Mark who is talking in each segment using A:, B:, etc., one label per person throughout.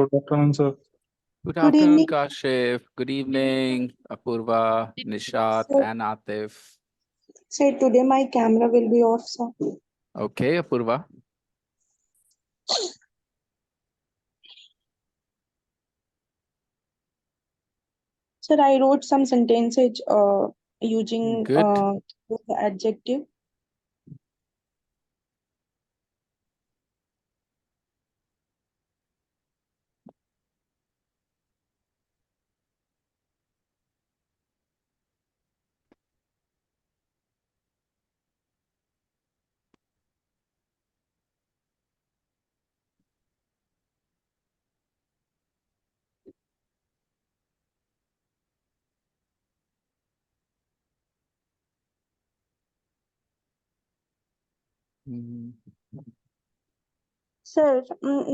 A: Good afternoon, sir.
B: Good
C: Good
B: afternoon,
C: evening.
B: Kashif. Good evening, Apurva, Nishat,
C: Sir,
B: and Atif.
C: sir, today my camera will be off, sir.
B: Okay, Apurva.
C: Sir, I wrote some sentences using
B: Good.
C: the adjective.
B: Mhm.
C: Sir,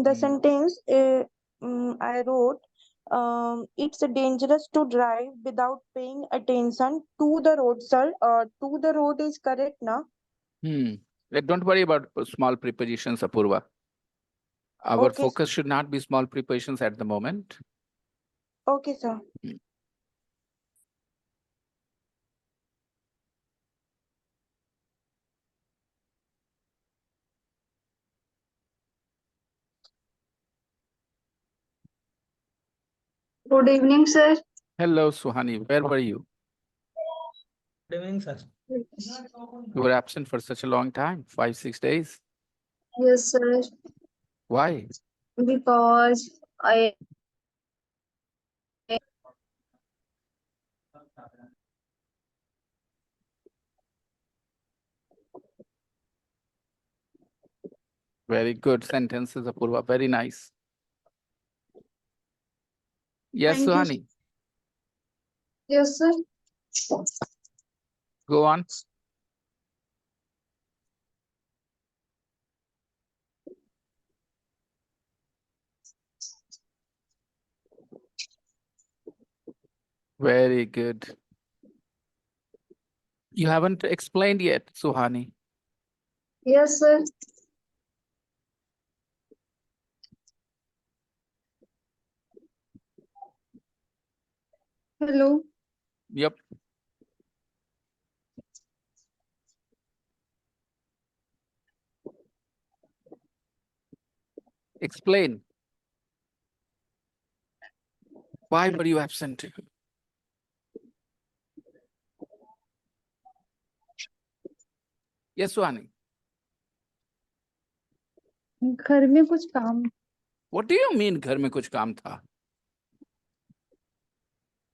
C: the sentence I wrote, it's dangerous to drive without paying attention to the road, sir. To the road is correct, na?
B: Don't worry about small prepositions, Apurva. Our
C: Okay,
B: focus should not be small prepositions at the moment.
C: okay, sir.
B: Hmm.
D: Good evening, sir.
B: Hello, Suhani. Where were you?
A: Good evening, sir.
B: You were absent for such a long time, 5, 6 days.
D: Yes, sir.
B: Why?
D: Because I
B: Very good sentences, Apurva. Very nice. Yes,
C: Thank you.
B: Suhani.
D: yes, sir.
B: Go on. Very good. You haven't explained yet, Suhani.
D: Yes, sir. Hello.
B: Yep. Explain. Why were you absent? Yes, Suhani.
D: घर में कुछ काम
B: What do you mean, घर में कुछ काम था?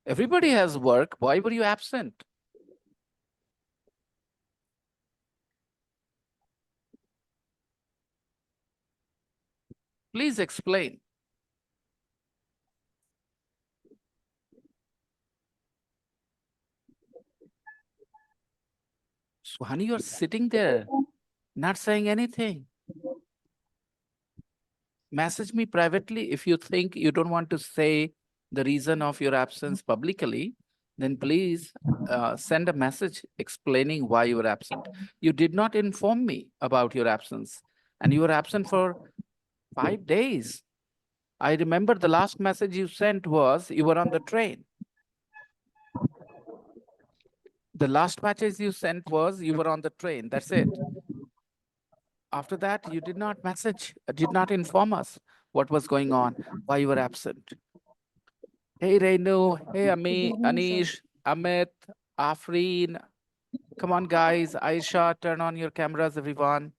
B: Everybody has work. Why were you absent? Please explain. Suhani, you're sitting there, not saying anything. Message me privately if you think you don't want to say the reason of your absence publicly, then please send a message explaining why you were absent. You did not inform me about your absence, and you were absent for 5 days. I remember the last message you sent was you were on the train. The last message you sent was you were on the train. That's it. After that, you did not message, did not inform us what was going on, why you were absent. Hey, Renu. Hey, Ami, Anish, Amit, Afreen. Come on, guys. Aisha, turn on your cameras, everyone.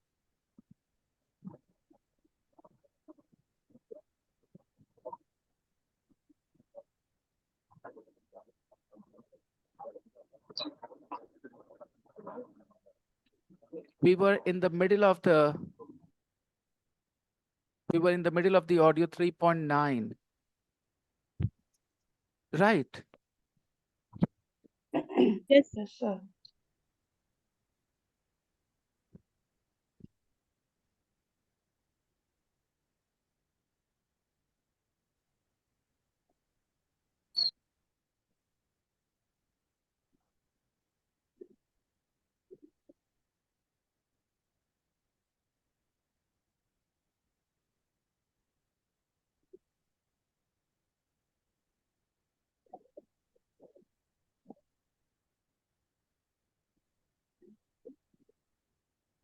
B: We were in the middle of the audio 3.9. Right.
C: Yes, sir.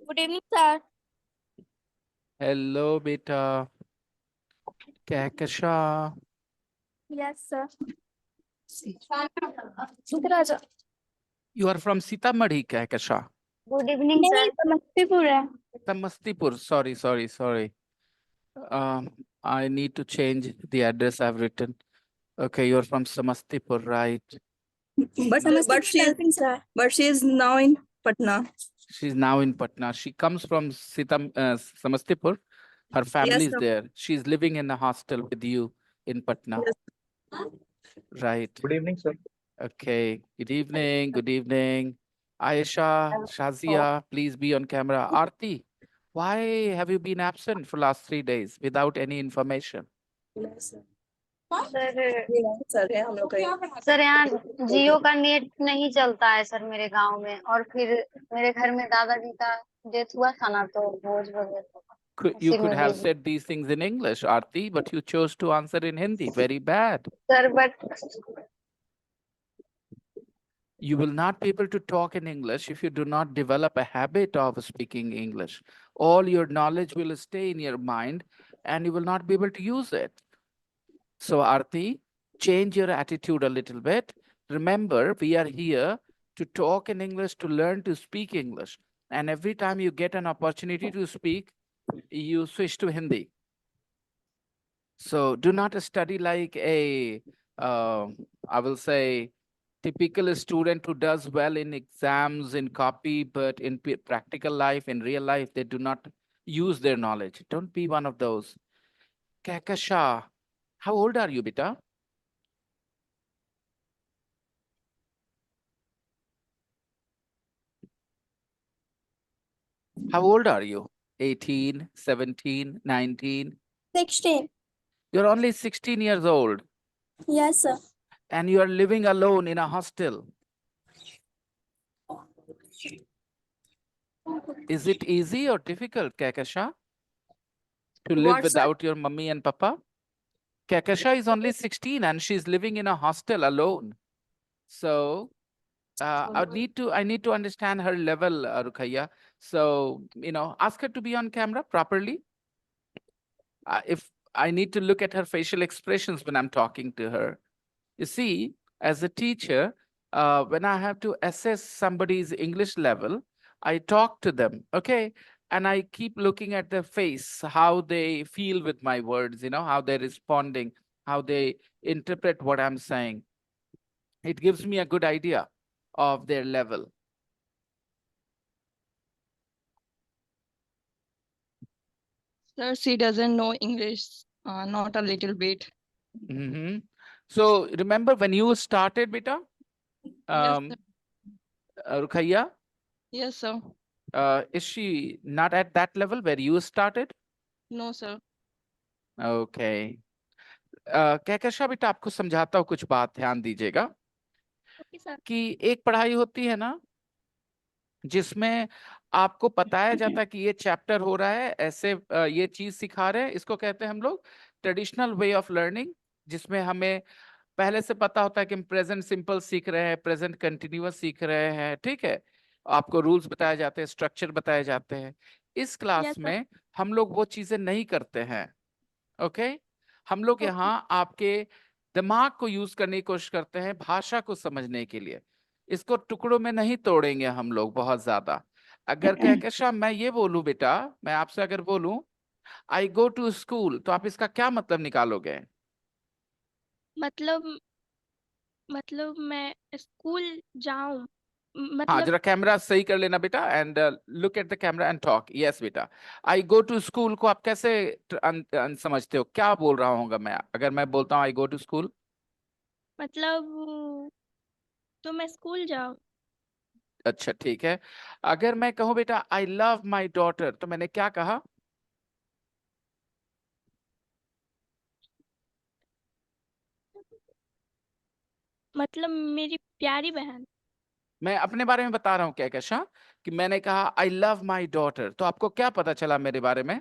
E: Good evening, sir.
B: Hello, beta. Kahkasha.
E: Yes, sir.
B: You are from Sitamarhi, Kahkasha.
E: Good evening, sir. Samastipur है.
B: Samastipur. Sorry. I need to change the address I've written. Okay, you're from Samastipur, right?
F: But she is now in Patna.
B: She's now in Patna. She comes from Samastipur. Her family is
F: sir.
B: there. She's living in a hostel with you in Patna.
F: Yes.
B: Right.
A: Good evening, sir.
B: Okay. Good evening. Aisha, Shazia, please be on camera. Aarti, why have you been absent for last 3 days without any information?
E: Sir
F: sir है हम लोग का
E: sir यहाँ जियो का net नहीं चलता है sir मेरे गांव में, और फिर मेरे घर में दादाजी का डेथ हुआ था ना, तो भोज वगैरह
B: You
E: उसी
B: could
E: में
B: have
E: busy.
B: said these things in English, Aarti, but you chose to answer in Hindi. Very bad.
E: Sir but
B: You will not be able to talk in English if you do not develop a habit of speaking English. All your knowledge will stay in your mind and you will not be able to use it. So Aarti, change your attitude a little bit. Remember, we are here to talk in English, to learn to speak English. And every time you get an opportunity to speak, you switch to Hindi. So do not study like a, I will say, typical student who does well in exams, in copy, but in practical life, in real life, they do not use their knowledge. Don't be one of those. Kahkasha, how old are you, beta? How old are you? 18, 17, 19?
E: 16.
B: You're only 16 years old
E: Yes, sir.
B: and you are living alone in a hostel. Is it easy or difficult, Kahkasha, to live
F: What, sir?
B: without your mummy and papa? Kahkasha is only 16 and she's living in a hostel alone. So I need to understand her level, Rukhaya. So, ask her to be on camera properly. If I need to look at her facial expressions when I'm talking to her. You see, as a teacher, when I have to assess somebody's English level, I talk to them, okay? And I keep looking at their face, how they feel with my words, how they're responding, how they interpret what I'm saying. It gives me a good idea of their level.
F: Sir, she doesn't know English, not a little bit.
B: Mhm. So remember when you started, beta,
F: Yes,
B: Rukhaya,
F: yes, sir.
B: is she not at that level where you started?
F: No, sir.
B: Okay. Kahkasha बेटा आपको समझाता हूँ कुछ बात, ध्यान दीजिएगा
E: Okay, sir.
B: कि एक पढ़ाई होती है ना जिसमें आपको बताया जाता है कि ये चैप्टर हो रहा है, ऐसे ये चीज सिखा रहे हैं, इसको कहते हैं हम लोग ट्रेडिशनल वे ऑफ लर्निंग, जिसमें हमें पहले से पता होता है कि हम प्रेजेंट सिंपल सीख रहे हैं, प्रेजेंट कंटिन्यूअस सीख रहे हैं, ठीक है। आपको रूल्स बताए जाते हैं, स्ट्रक्चर बताए जाते हैं। इस क्लास
E: Yes, sir.
B: में हम लोग वो चीजें नहीं करते हैं, ओके। हम लोग यहाँ आपके दिमाग को यूज करने की कोशिश करते हैं, भाषा को समझने के लिए। इसको टुकड़ों में नहीं तोड़ेंगे हम लोग बहुत ज्यादा। अगर कहकशा मैं ये बोलूं बेटा, मैं आपसे अगर बोलूं आई गो टू स्कूल, तो आप इसका क्या मतलब निकालोगे?
E: मतलब मैं स्कूल जाऊं,
B: हाँ,
E: मतलब
B: जरा कैमरा सही कर लेना बेटा and look at the camera and talk. Yes बेटा, आई गो टू स्कूल को आप कैसे समझते हो? क्या बोल रहा हूँ मैं अगर मैं बोलता हूँ आई गो टू स्कूल?
E: मतलब तो मैं स्कूल जाऊं।
B: अच्छा ठीक है। अगर मैं कहूँ बेटा आई लव माई डॉटर, तो मैंने क्या कहा?
E: मतलब मेरी प्यारी बहन।
B: मैं अपने बारे में बता रहा हूँ कहकशा कि मैंने कहा आई लव माई डॉटर, तो आपको क्या पता चला मेरे बारे में?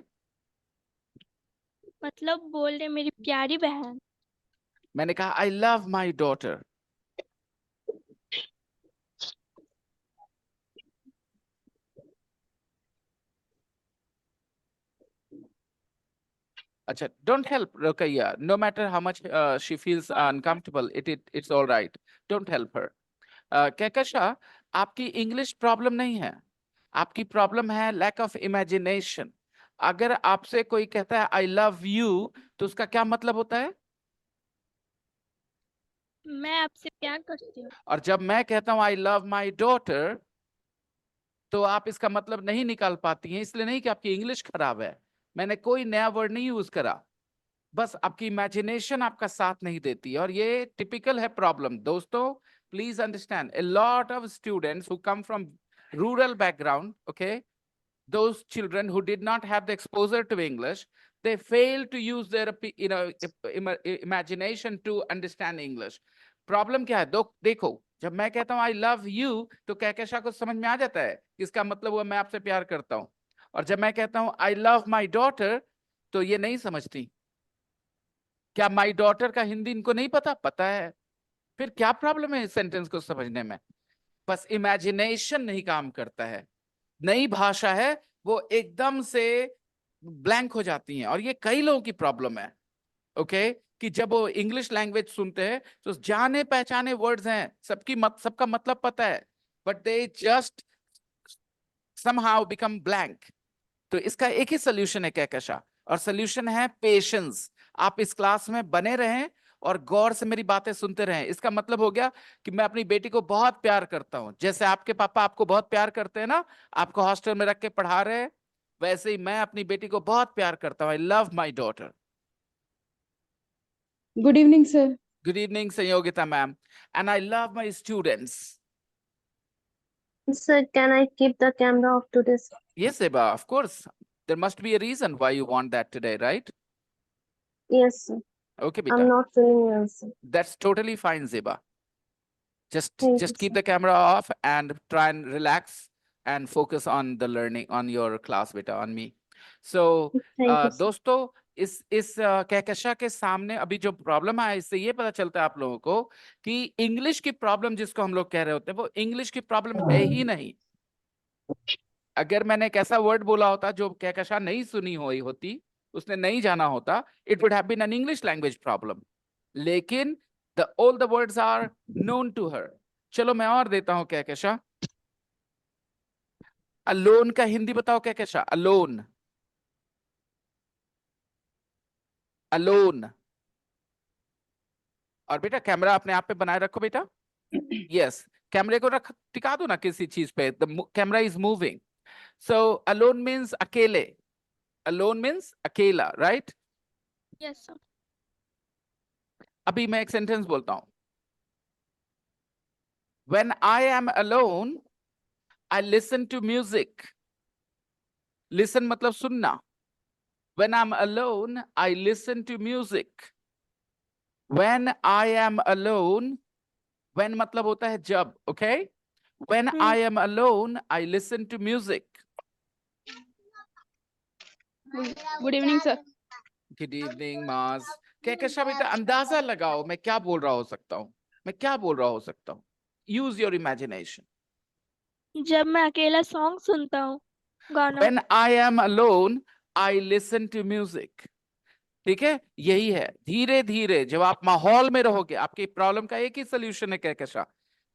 E: मतलब बोल रहे मेरी प्यारी बहन।
B: मैंने कहा I love my daughter. Acha, don't help Rukaiya. No matter how much she feels uncomfortable, it's all right. Don't help her. Kahkasha, आपकी इंग्लिश प्रॉब्लम नहीं है, आपकी प्रॉब्लम है लैक ऑफ इमेजिनेशन। अगर आपसे कोई कहता है आई लव यू, तो उसका क्या मतलब होता है?
G: मैं आपसे प्यार करती हूँ।
B: और जब मैं कहता हूं आई लव माई डॉटर, तो आप इसका मतलब नहीं निकाल पाती हैं, इसलिए नहीं कि आपकी इंग्लिश खराब है, मैंने कोई नया वर्ड नहीं यूज करा, बस आपकी इमेजिनेशन आपका साथ नहीं देती है, और ये टिपिकल है प्रॉब्लम। दोस्तों please understand, a lot of students who come from rural background, okay, those children who did not have the exposure to English, they fail to use their imagination to understand English. Problem क्या है? देखो, जब मैं कहता हूं I love you, तो कहकशा को समझ में आ जाता है इसका मतलब हुआ मैं आपसे प्यार करता हूं, और जब मैं कहता हूं आई लव माई डॉटर, तो ये नहीं समझती। क्या माई डॉटर का हिंदी इनको नहीं पता? पता है। फिर क्या प्रॉब्लम है इस सेंटेंस को समझने में? बस इमेजिनेशन नहीं काम करता है, नई भाषा है, वो एकदम से ब्लैंक हो जाती हैं, और ये कई लोगों की प्रॉब्लम है, ओके, कि जब वो इंग्लिश लैंग्वेज सुनते हैं तो जाने पहचाने वर्ड्स हैं, सबका मतलब पता है, but they just somehow become blank। तो इसका एक ही सोल्यूशन है कहकशा, और सोल्यूशन है पेशेंस। आप इस क्लास में बने रहें और गौर से मेरी बातें सुनते रहें। इसका मतलब हो गया कि मैं अपनी बेटी को बहुत प्यार करता हूं, जैसे आपके पापा आपको बहुत प्यार करते हैं ना, आपको हॉस्टल में रख के पढ़ा रहे हैं, वैसे ही मैं अपनी बेटी को बहुत प्यार करता हूं। I love my daughter.
D: Good evening sir.
B: Good evening Sanyogita ma'am. And I love my students.
E: Sir, can I keep the camera off today?
B: Yes, Eba, of course. There must be a reason why you want that today, right?
E: Yes, sir.
B: Okay,
E: I'm
B: beta.
E: not feeling well, sir.
B: That's totally fine, Zeba.
E: Thank you,
B: Just keep
E: sir.
B: the camera off and try and relax and focus on the learning, on your class, beta, on me. So,
E: Thank you, sir.
B: दोस्तों, इस कहकशा के सामने अभी जो problem है, इससे ये पता चलता है आप लोगों को कि इंग्लिश की प्रॉब्लम जिसको हम लोग कह रहे होते हैं, वो इंग्लिश की प्रॉब्लम है ही नहीं। अगर मैंने एक ऐसा वर्ड बोला होता जो कहकशा नहीं सुनी हुई होती, उसने नहीं जाना होता, it would have been an English language problem, लेकिन all the words are known to her। चलो मैं और देता हूं कहकशा। अलोन का हिंदी बताओ कहकशा। Alone, alone. और बेटा कैमरा अपने आप पे बनाए रखो बेटा। यस, कैमरे को रख, टिका दो ना किसी चीज पे। The camera is moving. So alone means अकेले। अलोन मीन्स अकेला, राइट?
G: Yes sir.
B: अभी मैं एक सेंटेंस बोलता हूं। When I am alone, I listen to music। Listen मतलब सुनना। When I'm alone, I listen to music। When I am alone, when मतलब होता है जब, okay? When I am alone, I listen to music।
D: Good evening sir.
B: Good evening, Maz। Kahkasha बेटा अंदाजा लगाओ मैं क्या बोल रहा हो सकता हूँ, मैं क्या बोल रहा हो सकता हूँ। Use your imagination।
G: जब मैं अकेला सॉन्ग सुनता हूँ, गाना।
B: When I am alone, I listen to music। ठीक है, यही है। धीरे धीरे जब आप माहौल में रहोगे, आपकी प्रॉब्लम का एक ही सोल्यूशन है कहकशा।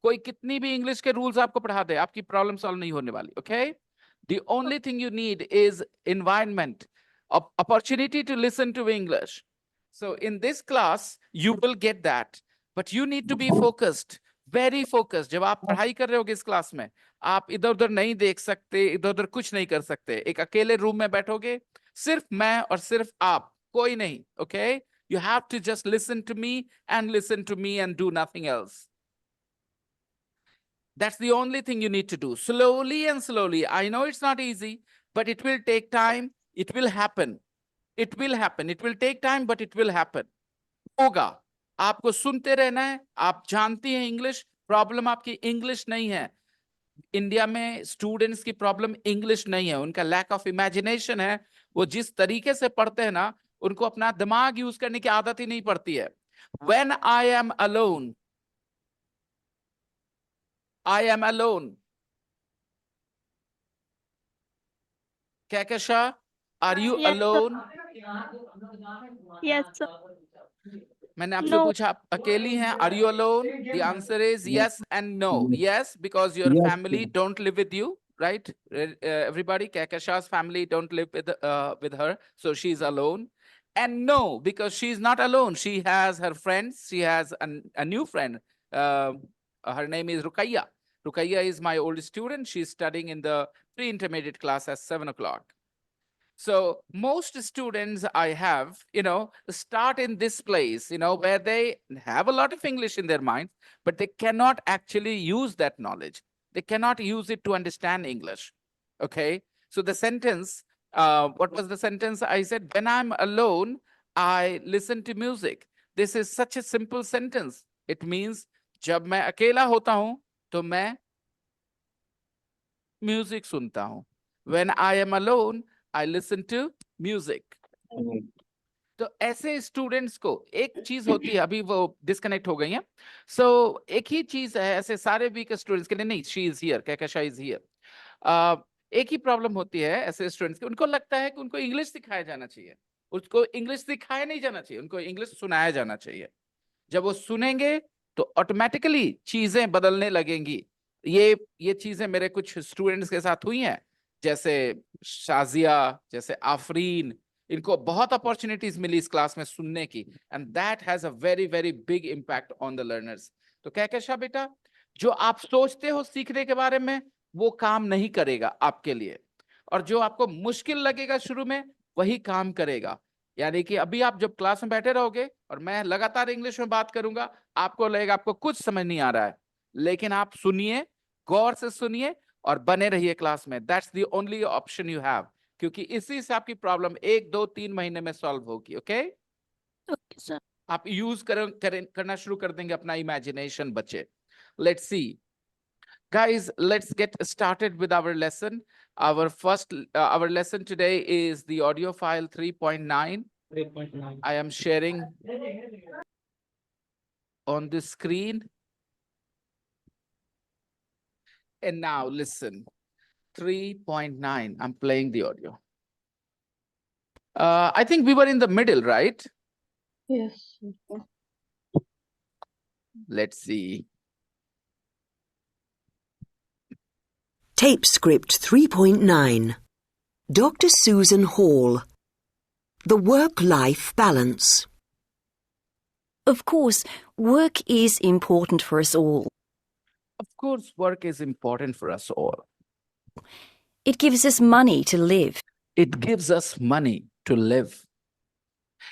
B: कोई कितनी भी इंग्लिश के रूल्स आपको पढ़ा दे, आपकी प्रॉब्लम सॉल्व नहीं होने वाली, okay? The only thing you need is environment, opportunity to listen to English। So in this class you will get that, but you need to be focused, very focused। जब आप पढ़ाई कर रहे होगे इस क्लास में, आप इधर उधर नहीं देख सकते, इधर उधर कुछ नहीं कर सकते। एक अकेले रूम में बैठोगे, सिर्फ मैं और सिर्फ आप, कोई नहीं, okay? You have to just listen to me and do nothing else। That's the only thing you need to do, slowly and slowly। I know it's not easy, but it will take time। It will happen। It will happen। It will take time, but it will happen। होगा। आपको सुनते रहना है। आप जानती हैं English, problem आपकी English नहीं है। इंडिया में स्टूडेंट्स की प्रॉब्लम इंग्लिश नहीं है, उनका लैक ऑफ इमेजिनेशन है। वो जिस तरीके से पढ़ते हैं ना, उनको अपना दिमाग यूज करने की आदत ही नहीं पड़ती है। When I am alone, I am alone। Kahkasha Are you
G: Yes, sir.
B: alone?
G: Yes, sir.
B: मैंने आपसे
G: No.
B: पूछा आप अकेली हैं? Are you alone? The answer is yes and no. Yes, because your family don't live with you, right? Everybody, Kehkashan's family don't live with her, so she's alone. And no, because she's not alone. She has her friends. She has a new friend. Her name is Rukaiya. Rukaiya is my old student. She's studying in the pre-intermediate class at 7 o'clock. So most students I have, start in this place, where they have a lot of English in their mind, but they cannot actually use that knowledge. They cannot use it to understand English. Okay. So the sentence, what was the sentence? I said, when I'm alone, I listen to music. This is such a simple sentence. It means, जब मैं अकेला होता हूं, तो मैं music सुनता हूं. When I am alone, I listen to music. तो ऐसे स्टूडेंट्स को एक चीज होती है, अभी वो डिस्कनेक्ट हो गई है, सो एक ही चीज है ऐसे सारे वीक स्टूडेंट्स के लिए. नहीं, she is here, Kahkasha is here. एक ही प्रॉब्लम होती है ऐसे स्टूडेंट्स की, उनको लगता है कि उनको इंग्लिश सिखाया जाना चाहिए. उसको इंग्लिश सिखाया नहीं जाना चाहिए, उनको इंग्लिश सुनाया जाना चाहिए. जब वो सुनेंगे तो ऑटोमेटिकली चीजें बदलने लगेंगी. ये चीजें मेरे कुछ स्टूडेंट्स के साथ हुई हैं, जैसे शाजिया, जैसे आफरीन. इनको बहुत अपॉर्चुनिटीज मिली इस क्लास में सुनने की, and that has a very very big impact on the learners. तो कहकशा बेटा, जो आप सोचते हो सीखने के बारे में, वो काम नहीं करेगा आपके लिए, और जो आपको मुश्किल लगेगा शुरू में, वही काम करेगा. यानी कि अभी आप जब क्लास में बैठे रहोगे और मैं लगातार इंग्लिश में बात करूंगा, आपको लगेगा आपको कुछ समझ नहीं आ रहा है, लेकिन आप सुनिए, गौर से सुनिए और बने रहिए क्लास में. That's the only option you have, क्योंकि इसी से आपकी प्रॉब्लम 1, 2, 3 महीने में सॉल्व होगी. Okay,
G: Okay, sir.
B: आप यूज करना शुरू कर देंगे अपना इमेजिनेशन बच्चे. Let's see guys, let's get started with our lesson. Our lesson today is the audio file 3.9.
A: 3.9.
B: I am sharing on the screen. And now listen, 3.9, I'm playing the audio. I think we were in the middle, right?
F: Yes.
B: Let's see.
H: Tape script 3.9. Dr. Susan Hall. The work-life balance.
I: Of course, work is important for us all.
B: Of course, work is important for us all.
I: It gives us money to live.
B: It gives us money to live.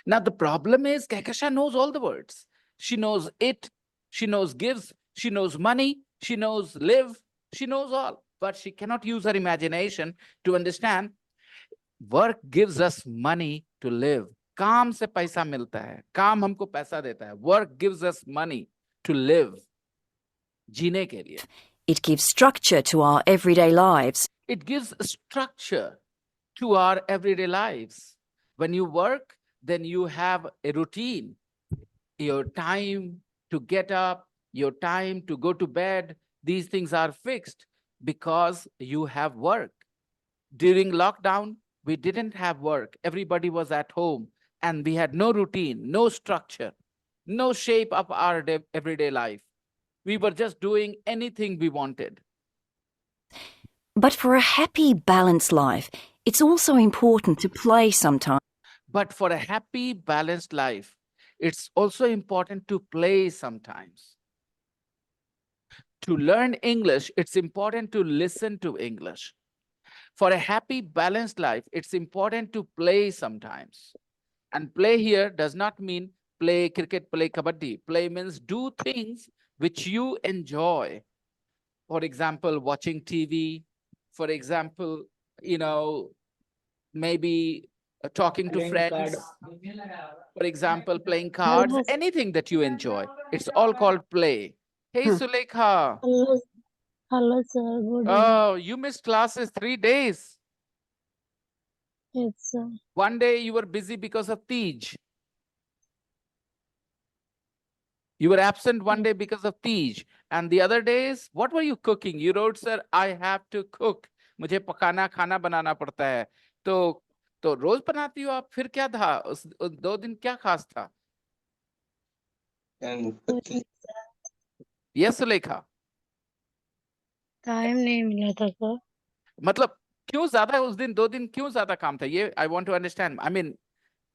B: Now, the problem is, Kahkasha knows all the words. She knows it, she knows gives, she knows money, she knows live, she knows all. But she cannot use her imagination to understand work gives us money to live. काम से पैसा मिलता है, काम हमको पैसा देता है. Work gives us money to live. जीने के लिए.
I: It gives structure to our everyday lives.
B: It gives structure to our everyday lives. When you work, then you have a routine. Your time to get up, your time to go to bed, these things are fixed because you have work. During lockdown, we didn't have work. Everybody was at home and we had no routine, no structure, no shape of our everyday life. We were just doing anything we wanted.
I: But for a happy, balanced life, it's also important to play sometimes.
B: But for a happy, balanced life, it's also important to play sometimes. To learn English, it's important to listen to English. For a happy, balanced life, it's important to play sometimes. And play here does not mean play cricket, play kabaddi. Play means do things which you enjoy. For example, watching TV. For example, maybe talking to
A: Playing
B: friends.
A: card.
B: For example, playing cards, anything that you enjoy. It's all called play. Hey, Sulekha.
G: Hello, sir. Good
B: Oh, you missed classes 3 days.
G: Yes, sir.
B: One day you were busy because of Tej. You were absent one day because of Tej. And the other days, what were you cooking? You wrote, sir, I have to cook. मुझे पकाना खाना बनाना पड़ता है. तो तो रोज बनाती हो आप, फिर क्या था उस 2 दिन, क्या खास था? यस सुलेखा,
E: टाइम नहीं मिला था सर।
B: मतलब क्यों ज्यादा उस दिन 2 दिन क्यों ज्यादा काम था, ये I want to understand. I mean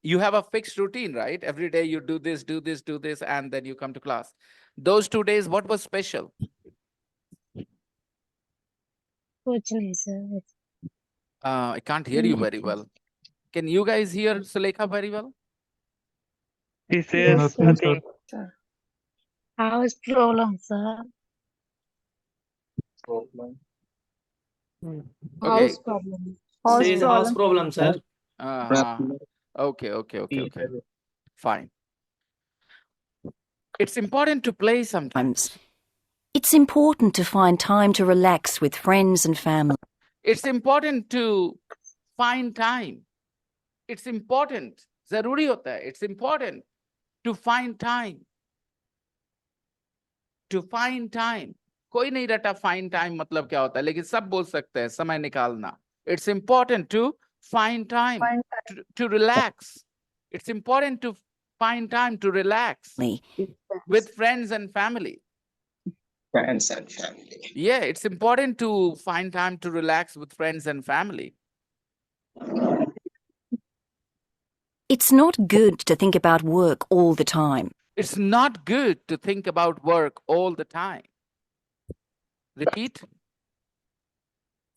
B: you have a fixed routine, right? Every day you do this, do this, do this, and then you come to class. Those 2 days, what was special?
E: कुछ नहीं sir.
B: I can't hear you very well. Can you guys hear Sulekha very well?
A: He says nothing, sir.
E: House problem sir.
B: Okay.
C: problem.
A: Says house problem, sir.
B: Okay. Fine. It's important to play sometimes.
I: It's important to find time to relax with friends and family.
B: It's important to find time. It's important. जरूरी होता है. It's important to find time. To find time. कोई नहीं रटा find time मतलब क्या होता है, लेकिन सब बोल सकते हैं समय निकालना. It's important to find time to relax. It's important to find time to relax with friends and family.
J: Friends and family.
B: Yeah, it's important to find time to relax with friends and family.
I: It's not good to think about work all the time.
B: It's not good to think about work all the time. Repeat.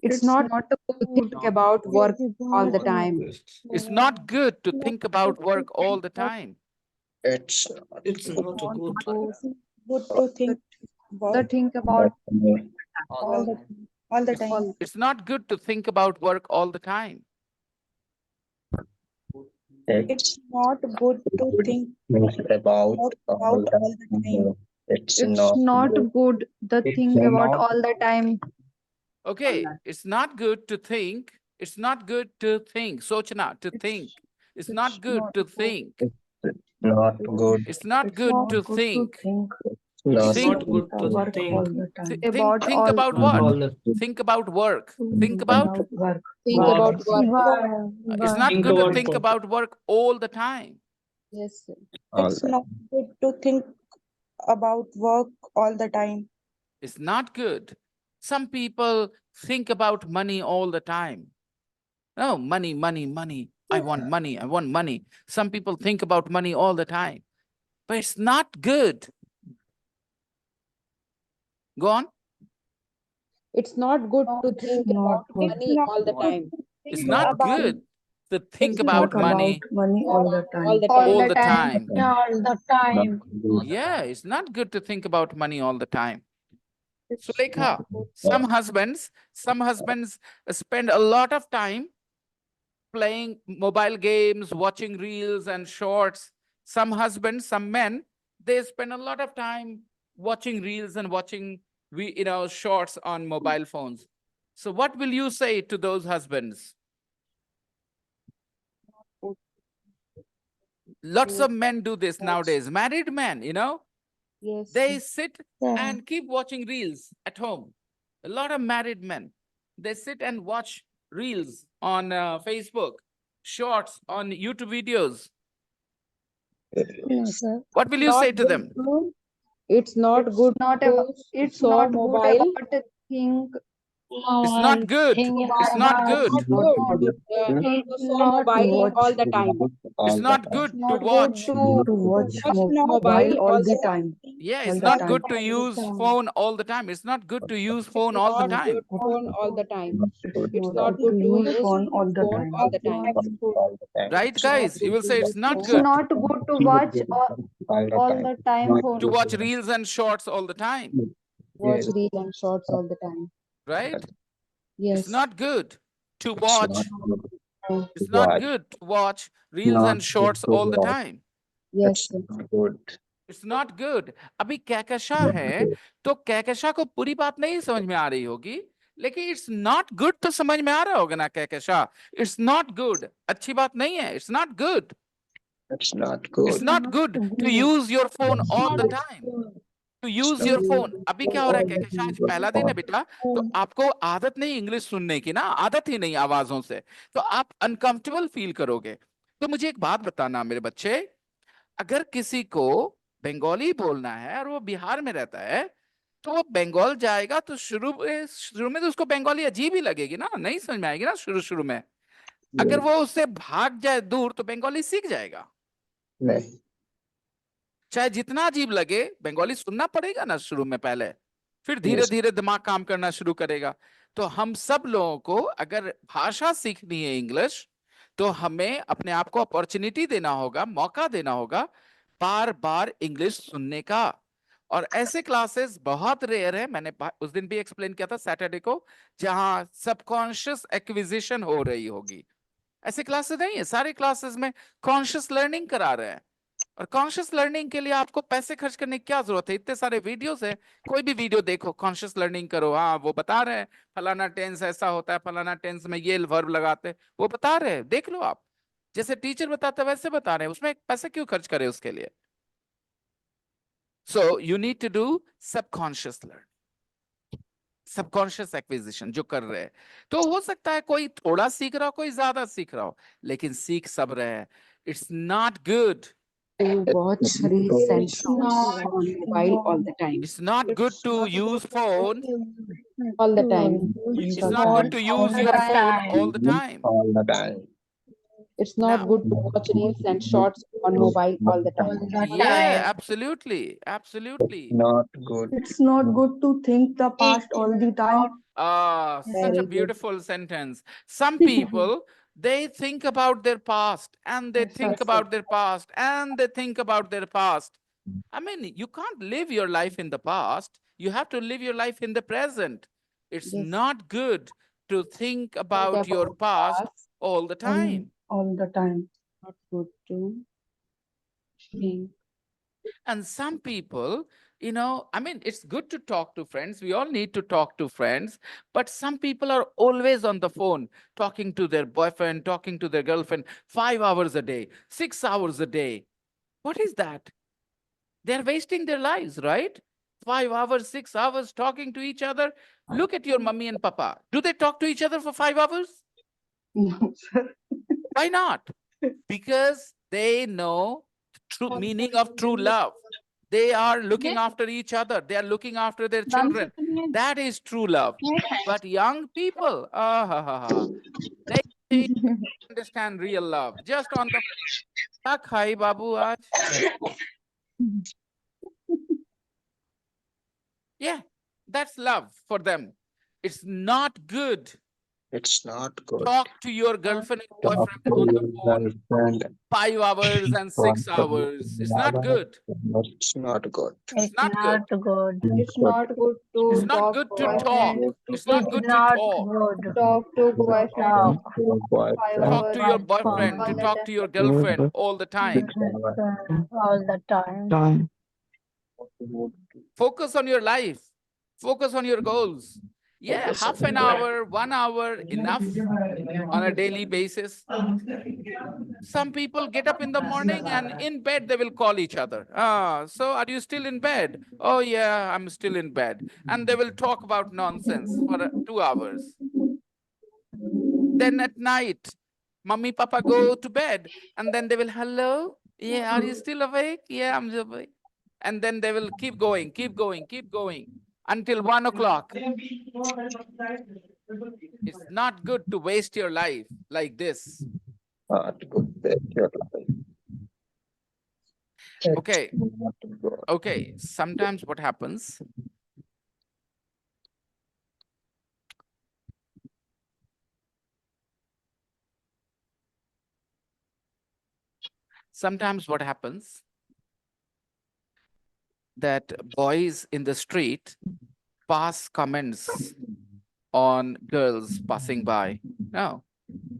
C: It's not good to think about work all the time.
B: It's not good to think about work all the time.
J: It's
A: Not good.
C: Good to think about all the time.
B: It's not good to think about work all the time.
C: It's not good to think
J: about
C: all the time.
J: It's
D: not good the thing about all the time.
B: Okay, it's not good to think. It's not good to think. Sochna, to think. It's not good to think.
J: not good.
B: It's not good to think.
J: Not
B: Think-
A: Not good to think.
B: Think about what?
A: All the
B: Think about work. Think about.
C: Think about work.
B: It's not
A: Think
B: good to
A: about
B: think
A: work.
B: about work all the time.
C: Yes.
J: all
C: It's
J: the-
C: not good to think about work all the time.
B: It's not good. Some people think about money all the time. Oh, money, money, money. I want money. I want money. Some people think about money all the time. But it's not good. Go on.
C: It's not good to think about money all the time.
B: It's not good to think
C: It's
B: about
C: not
B: money
C: all the time.
B: all the time.
E: all the time.
B: Yeah, it's not good to think about money all the time. Sulekha, some husbands spend a lot of time playing mobile games, watching reels and shorts. Some husbands, some men, they spend a lot of time watching reels and watching shorts on mobile phones. So what will you say to those husbands? Lots of men do this nowadays. Married men,
C: Yes.
B: they sit and keep watching reels at home. A lot of married men, they sit and watch reels on Facebook, shorts on YouTube videos.
E: No, sir.
B: What will you say to them?
C: It's not good.
D: It's
C: saw
D: not
C: mobile.
D: good about a thing.
B: It's not good. It's not good.
C: To saw mobile all the time.
B: It's not good to watch.
C: Watch mobile all the time.
B: Yeah, it's not good to use phone all the time. It's not good to use phone all the time.
C: Phone all the time. It's not good to use phone all the time.
B: Right, guys? You will say it's not
D: It's
B: good
D: not good to watch all the time phone.
B: to watch reels and shorts all the time.
C: Watch reels and shorts all the time.
B: Right?
C: Yes.
B: It's not good to watch. It's not good to watch reels and shorts all the time.
C: Yes.
J: good.
B: It's not good. अभी कहकशां है तो कहकशां को पूरी बात नहीं समझ में आ रही होगी, लेकिन it's not good तो समझ में आ रहा होगा ना कहकशां. It's not good. अच्छी बात नहीं है. It's not good.
J: It's not good.
B: It's not good to use your phone all the time. to use your phone. अभी क्या हो रहा है कि आज पहला दिन है बेटा, तो आपको आदत नहीं इंग्लिश सुनने की ना, आदत ही नहीं आवाजों से, तो आप अनकंफर्टेबल फील करोगे। तो मुझे एक बात बताना मेरे बच्चे, अगर किसी को बंगाली बोलना है और वो बिहार में रहता है, तो वो बंगाल जाएगा तो शुरू में तो उसको बंगाली अजीब ही लगेगी ना, नहीं समझ में आएगी ना शुरू में। अगर वो उससे भाग जाए दूर तो बंगाली सीख जाएगा।
J: नहीं,
B: चाहे जितना अजीब लगे, बंगाली सुनना पड़ेगा ना शुरू में पहले, फिर धीरे धीरे दिमाग काम करना शुरू करेगा। तो हम सब लोगों को अगर भाषा सीखनी है इंग्लिश, तो हमें अपने आप को अपॉर्चुनिटी देना होगा, मौका देना होगा बार बार इंग्लिश सुनने का। और ऐसे क्लासेस बहुत रेयर है, मैंने उस दिन भी एक्सप्लेन किया था सैटरडे को, जहां सबकॉन्शियस एक्विजिशन हो रही होगी। ऐसे क्लासेस नहीं है, सारे क्लासेस में कॉन्शियस लर्निंग करा रहे हैं। और कॉन्शियस लर्निंग के लिए आपको पैसे खर्च करने की क्या जरूरत है, इतने सारे वीडियोस है, कोई भी वीडियो देखो, कॉन्शियस लर्निंग करो। हाँ, वो बता रहे हैं फलाना टेंस ऐसा होता है, फलाना टेंस में ये वर्ब लगाते हैं, वो बता रहे हैं, देख लो आप। जैसे टीचर बताते हैं वैसे बता रहे हैं, उसमें पैसे क्यों खर्च करें उसके लिए। So you need to do subconscious learning, subconscious acquisition जो कर रहे हैं। तो हो सकता है कोई थोड़ा सीख रहा हो, कोई ज्यादा सीख रहा हो, लेकिन सीख सब रहे हैं। It's not good
K: to watch reels and shorts on mobile all the time.
B: It's not good to use phone.
K: All the time.
B: It's not good to use your phone all the time.
J: all the time.
K: It's not
B: Now-
K: good to watch reels and shorts on mobile all the time.
B: Yeah, absolutely, absolutely.
J: Not good.
C: It's not good to think the past all the time.
B: Ah, such
K: Very
B: a
K: good.
B: beautiful sentence. Some people, they think about their past and they think about their past and they think about their past. I mean, you can't live your life in the past. You have to live your life in the present. It's
K: Yes.
B: not good to think about your
K: about
B: past
K: past
B: all the time.
C: All the time.
K: Not good to think.
B: And some people, you know, I mean, it's good to talk to friends. We all need to talk to friends. But some people are always on the phone, talking to their boyfriend, talking to their girlfriend, 5 hours a day, 6 hours a day. What is that? They're wasting their lives, right? 5 hours, 6 hours talking to each other. Look at your mummy and papa. Do they talk to each other for 5 hours?
C: No, sir.
B: Why not? Because they know true meaning of true love. They are looking after each other. They are looking after their children. That is true love. But young people, they understand real love. Just on the क्या खाई बाबू आज? Yeah, that's love for them. It's not good.
J: It's not good.
B: Talk to your girlfriend and
J: Talk
B: boyfriend
J: to
B: on the
J: your
B: phone
J: girlfriend.
B: 5 hours and 6 hours. It's not good.
J: It's not good.
B: It's not good.
D: good.
C: It's not good to
B: It's not
C: talk
B: good
C: to
B: to
C: my
B: talk.
C: friend.
B: It's not good to talk.
D: good.
C: Talk to boyfriend.
B: Talk to your boyfriend, to talk to your girlfriend all the time.
D: All the time.
B: Focus on your life. Focus on your goals. Yeah,
J: Focus
B: half
J: on
B: an
J: your life.
B: hour, 1 hour, enough on a daily basis. Some people get up in the morning and in bed they will call each other. So are you still in bed? Oh yeah, I'm still in bed. And they will talk about nonsense for 2 hours. Then at night, Mummy, Papa go to bed and then they will, hello? Yeah, are you still awake? Yeah, I'm awake. And then they will keep going, keep going, keep going until 1 o'clock. It's not good to waste your life like this.
J: Not good. That's your life.
B: Okay.
J: It's not good.
B: Okay, sometimes what happens, that boys in the street pass comments on girls passing by. No,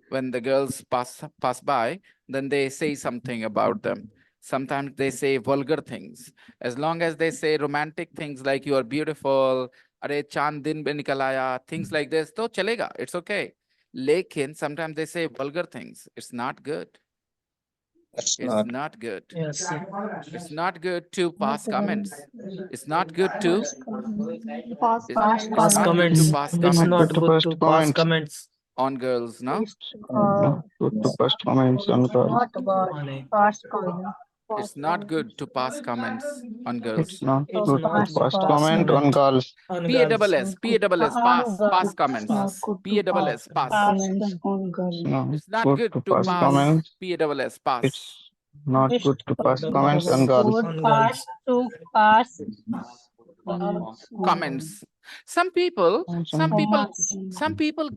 B: when the girls pass by, then they say something about them. Sometimes they say vulgar things. As long as they say romantic things like you are beautiful, are chand din mein nikal aaya, things like this, to chalega, it's okay. Lekin sometimes they say vulgar things. It's not good.
J: It's
B: It's
J: not.
B: not good.
A: Yes.
B: It's not good to pass comments. It's not good to
D: Pass
B: it's
D: comments.
A: Pass
B: not good
A: comments.
B: to pass
A: It's
B: comments
A: not good to pass comments.
B: on girls, no?
J: Not good to pass comments on girls.
D: Not about
A: on it.
D: pass comment.
B: It's not good to pass comments on
J: It's
B: girls.
J: not
A: It's
J: good
A: not
J: to
A: good
J: pass
A: to pass
J: comment on
A: comment
J: girls.
A: on
B: PASS,
A: girls.
B: pass comments.
A: Pass.
B: PASS, pass.
K: Comments on girls.
J: It's not
B: It's not
J: good
B: good
J: to
B: to
J: pass
B: pass
J: comments.
B: PASS, pass.
J: It's not good to pass comments on
A: Pass
J: girls.
A: on girls.
D: To pass
B: Comments. Some people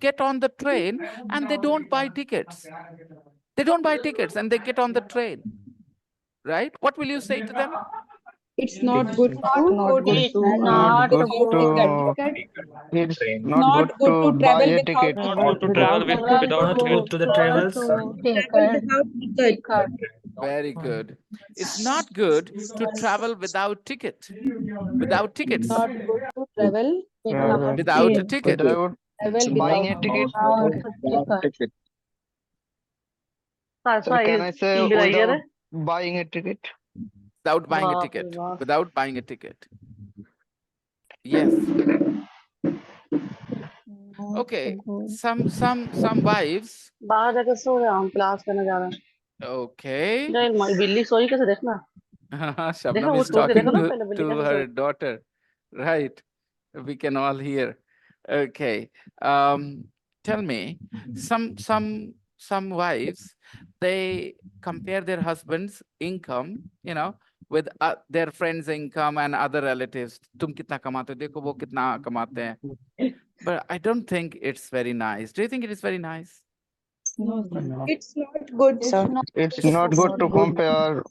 B: get on the train and they don't buy tickets. They don't buy tickets and they get on the train. Right? What will you say to them?
K: It's not good to
J: Not good to it's not good to buy a ticket.
A: Not good to travel not good to the travels.
B: Very good. It's not good to travel without ticket. Without tickets.
K: not good to travel
B: Without a ticket.
J: Without buying a ticket.
D: ticket.
J: So can I say without buying a ticket?
B: Without buying a ticket. Without buying a ticket. Yes. Okay. Some wives. Okay. Shabnam is talking to her daughter. Right. We can all hear. Okay. Tell me, some wives, they compare their husband's income, with their friends' income and other relatives. Tum kitna kamate ho, dekho wo kitna kamate hain. But I don't think it's very nice. Do you think it is very nice?
C: It's not good, sir.
J: It's not good to compare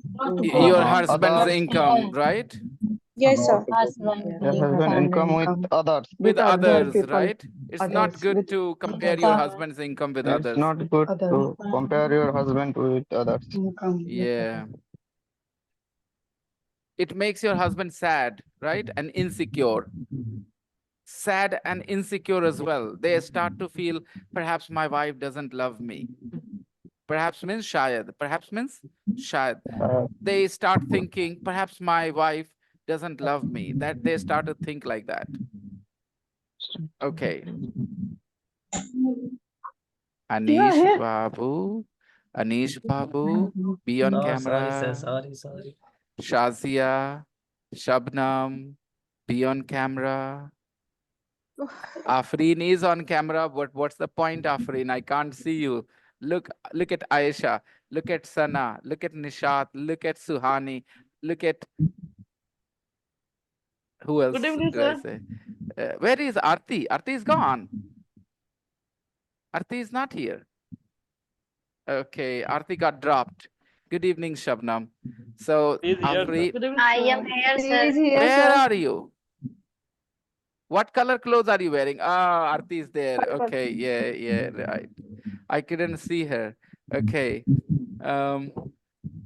B: Your husband's
J: others.
B: income, right?
C: Yes, sir.
J: Your husband income with others.
B: With others, right? It's
K: others,
B: not good
K: with
B: to compare your husband's income with
J: It's
B: others.
J: not good to compare your husband with others.
B: Yeah. It makes your husband sad, right? And insecure. Sad and insecure as well. They start to feel, perhaps my wife doesn't love me. Perhaps means shayad. Perhaps means shayad. They start thinking, perhaps my wife doesn't love me. That they start to think like that. Okay. Anish Babu, be on camera.
A: Sorry.
B: Shazia, Shabnam, be on camera. Afreen is on camera, but what's the point, Afreen? I can't see you. Look at Aisha, look at Sana, look at Nishat, look at Suhani, look at who else?
A: Good evening,
B: did I
A: sir.
B: say? Where is Aarti? Aarti is gone. Aarti is not here. Okay, Aarti got dropped. Good evening, Shabnam. So, Afreen,
E: I am here, sir.
B: where are you? What color clothes are you wearing? Ah, Aarti is there. Okay, yeah, right. I couldn't see her. Okay.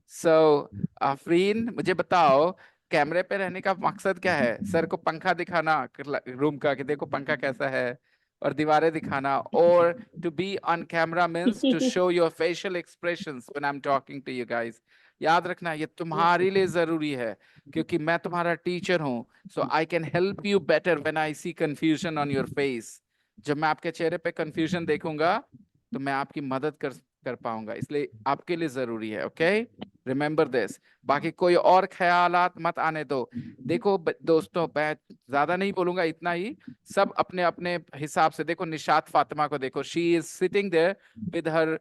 B: So, Afreen, मुझे बताओ, कैमरे पे रहने का मकसद क्या है? Sir को पंखा दिखाना रूम का कि देखो पंखा कैसा है और दीवारें दिखाना. Or to be on camera means to show your facial expressions when I'm talking to you guys. याद रखना ये तुम्हारे लिए जरूरी है क्योंकि मैं तुम्हारा टीचर हूँ. So I can help you better when I see confusion on your face. जब मैं आपके चेहरे पे confusion देखूंगा तो मैं आपकी मदद कर पाऊंगा. इसलिए आपके लिए जरूरी है. Okay? Remember this. बाकी कोई और ख्यालात मत आने दो. देखो दोस्तों, मैं ज्यादा नहीं बोलूंगा, इतना ही. सब अपने अपने हिसाब से देखो. निशात फातिमा को देखो. She is sitting there with her.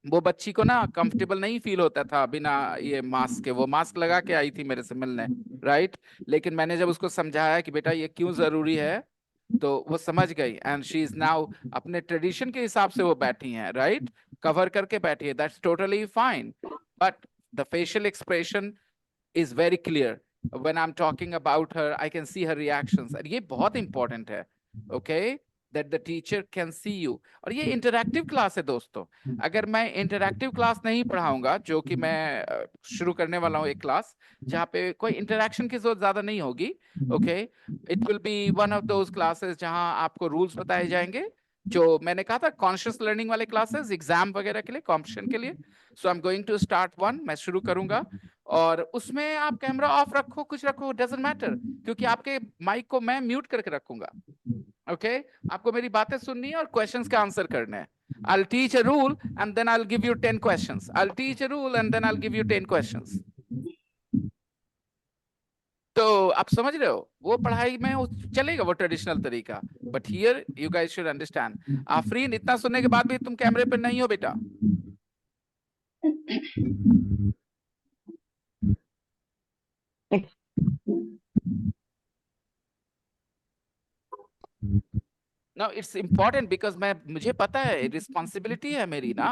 B: वो बच्ची को ना कंफर्टेबल नहीं फील होता था बिना ये मास्क के. वो मास्क लगा के आई थी मेरे से मिलने, राइट? लेकिन मैंने जब उसको समझाया कि बेटा ये क्यों जरूरी है तो वो समझ गई. एंड शी इज नाउ अपने ट्रेडिशन के हिसाब से वो बैठी हैं, राइट? कवर करके बैठी है. That's totally fine. But the facial expression is very clear. When I'm talking about her, I can see her reactions. And ये बहुत important है. Okay? That the teacher can see you. और ये interactive class है दोस्तों. अगर मैं interactive class नहीं पढ़ाऊंगा, जो कि मैं शुरू करने वाला हूँ एक class, जहाँ पे कोई interaction की जरूरत ज्यादा नहीं होगी. Okay? It will be one of those classes जहाँ आपको rules बताए जाएंगे जो मैंने कहा था कॉन्शियस लर्निंग वाले क्लासेस एग्जाम वगैरह के लिए, कॉम्पिटिशन के लिए। So I am going to start one, मैं शुरू करूंगा। और उसमें आप कैमरा ऑफ रखो, कुछ रखो, डजंट मैटर, क्योंकि आपके माइक को मैं म्यूट करके रखूंगा। ओके आपको मेरी बातें सुननी है और क्वेश्चंस के आंसर करने हैं। I'll teach a rule and then I'll give you 10 questions. I'll teach a rule and then I'll give you 10 questions. तो आप समझ रहे हो, वो पढ़ाई में चलेगा वो ट्रेडिशनल तरीका, but here you guys should understand. Afreen, इतना सुनने के बाद भी तुम कैमरे पे नहीं हो बेटा। No, it's important because मुझे पता है रिस्पॉन्सिबिलिटी है मेरी ना।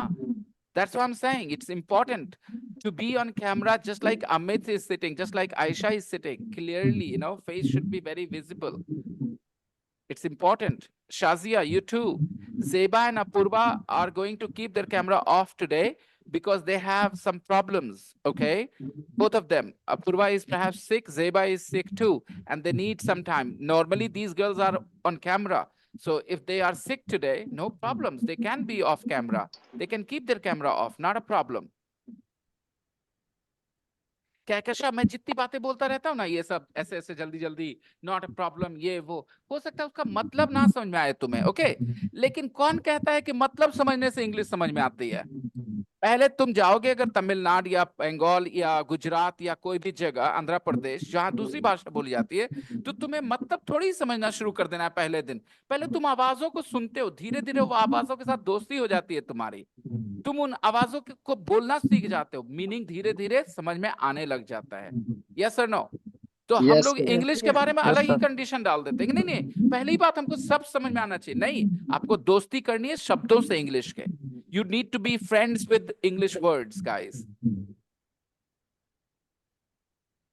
B: That's what I'm saying. It's important to be on camera, just like Amit is sitting, just like Aisha is sitting. Clearly, you know, face should be very visible. It's important. Shazia, you too. Zeba and Apurva are going to keep their camera off today because they have some problems, okay? Both of them. Apurva is perhaps sick, Zeba is sick too, and they need some time. Normally, these girls are on camera. So if they are sick today, no problems. They can be off camera. They can keep their camera off, not a problem. Kahkasha मैं जितनी बातें बोलता रहता हूँ ना, ये सब ऐसे ऐसे जल्दी जल्दी, नॉट अ प्रॉब्लम, ये वो, हो सकता है उसका मतलब ना समझ में आए तुम्हें, ओके? लेकिन कौन कहता है कि मतलब समझने से इंग्लिश समझ में आती है? पहले तुम जाओगे अगर तमिलनाडु या बंगाल या गुजरात या कोई भी जगह, आंध्र प्रदेश, जहां दूसरी भाषा बोली जाती है, तो तुम्हें मतलब थोड़ी समझना शुरू कर देना है पहले दिन। पहले तुम आवाजों को सुनते हो, धीरे धीरे वो आवाजों के साथ दोस्ती हो जाती है तुम्हारी, तुम उन आवाजों को बोलना सीख जाते हो, मीनिंग धीरे धीरे समझ में आने लग जाता है। यस और नो? तो हम लोग इंग्लिश के बारे में अलग ही कंडीशन डाल देते हैं, नहीं नहीं, पहली बात हमको सब समझ में आना चाहिए। नहीं, आपको दोस्ती करनी है शब्दों से इंग्लिश के। You need to be friends with English words, guys.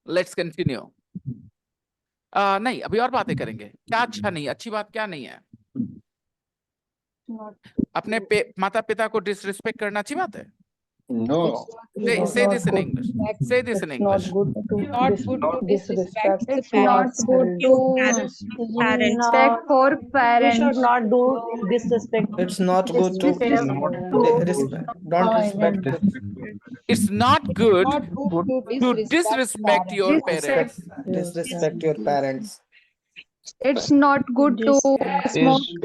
B: Let's continue. नहीं, अभी और बातें करेंगे। क्या अच्छा नहीं, अच्छी बात क्या नहीं है? अपने माता पिता को डिसरिस्पेक्ट करना अच्छी बात है?
J: No.
B: Say this in English. Say this in English.
D: Not good to disrespect. It's not good to respect for parents.
A: should
D: not do disrespect.
A: It's not good to respect. Don't respect.
B: It's not good
D: Not good
B: to disrespect your parents.
A: Disrespect your parents.
D: It's not good to smoke.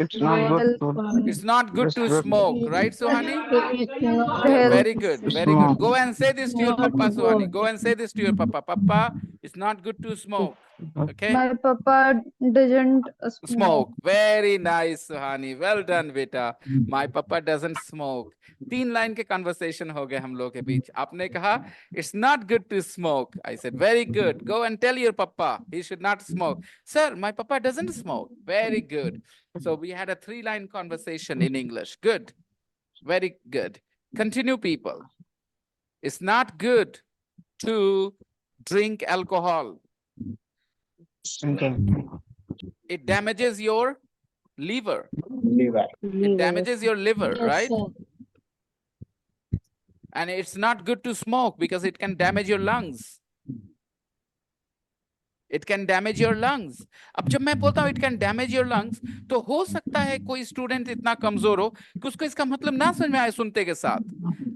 J: It's not good to
B: It's not good to smoke, right, Suhani?
D: Health.
B: Very good, very good. Go and say this to your papa, Suhani. Go and say this to your papa. Papa, it's not good to smoke. Okay?
D: My papa doesn't
B: Smoke. Very nice, Suhani. Well done, beta. My papa doesn't smoke. 3 line के conversation हो गए हम लोग के बीच। आपने कहा it's not good to smoke. I said very good. Go and tell your papa he should not smoke. Sir, my papa doesn't smoke. Very good. So we had a 3-line conversation in English. Good. Very good. Continue, people. It's not good to drink alcohol. It damages your liver. It damages your liver, right? And it's not good to smoke because it can damage your lungs. It can damage your lungs. अब जब मैं बोलता हूँ it can damage your lungs, तो हो सकता है कोई स्टूडेंट इतना कमजोर हो कि उसको इसका मतलब ना समझ में आए सुनते के साथ,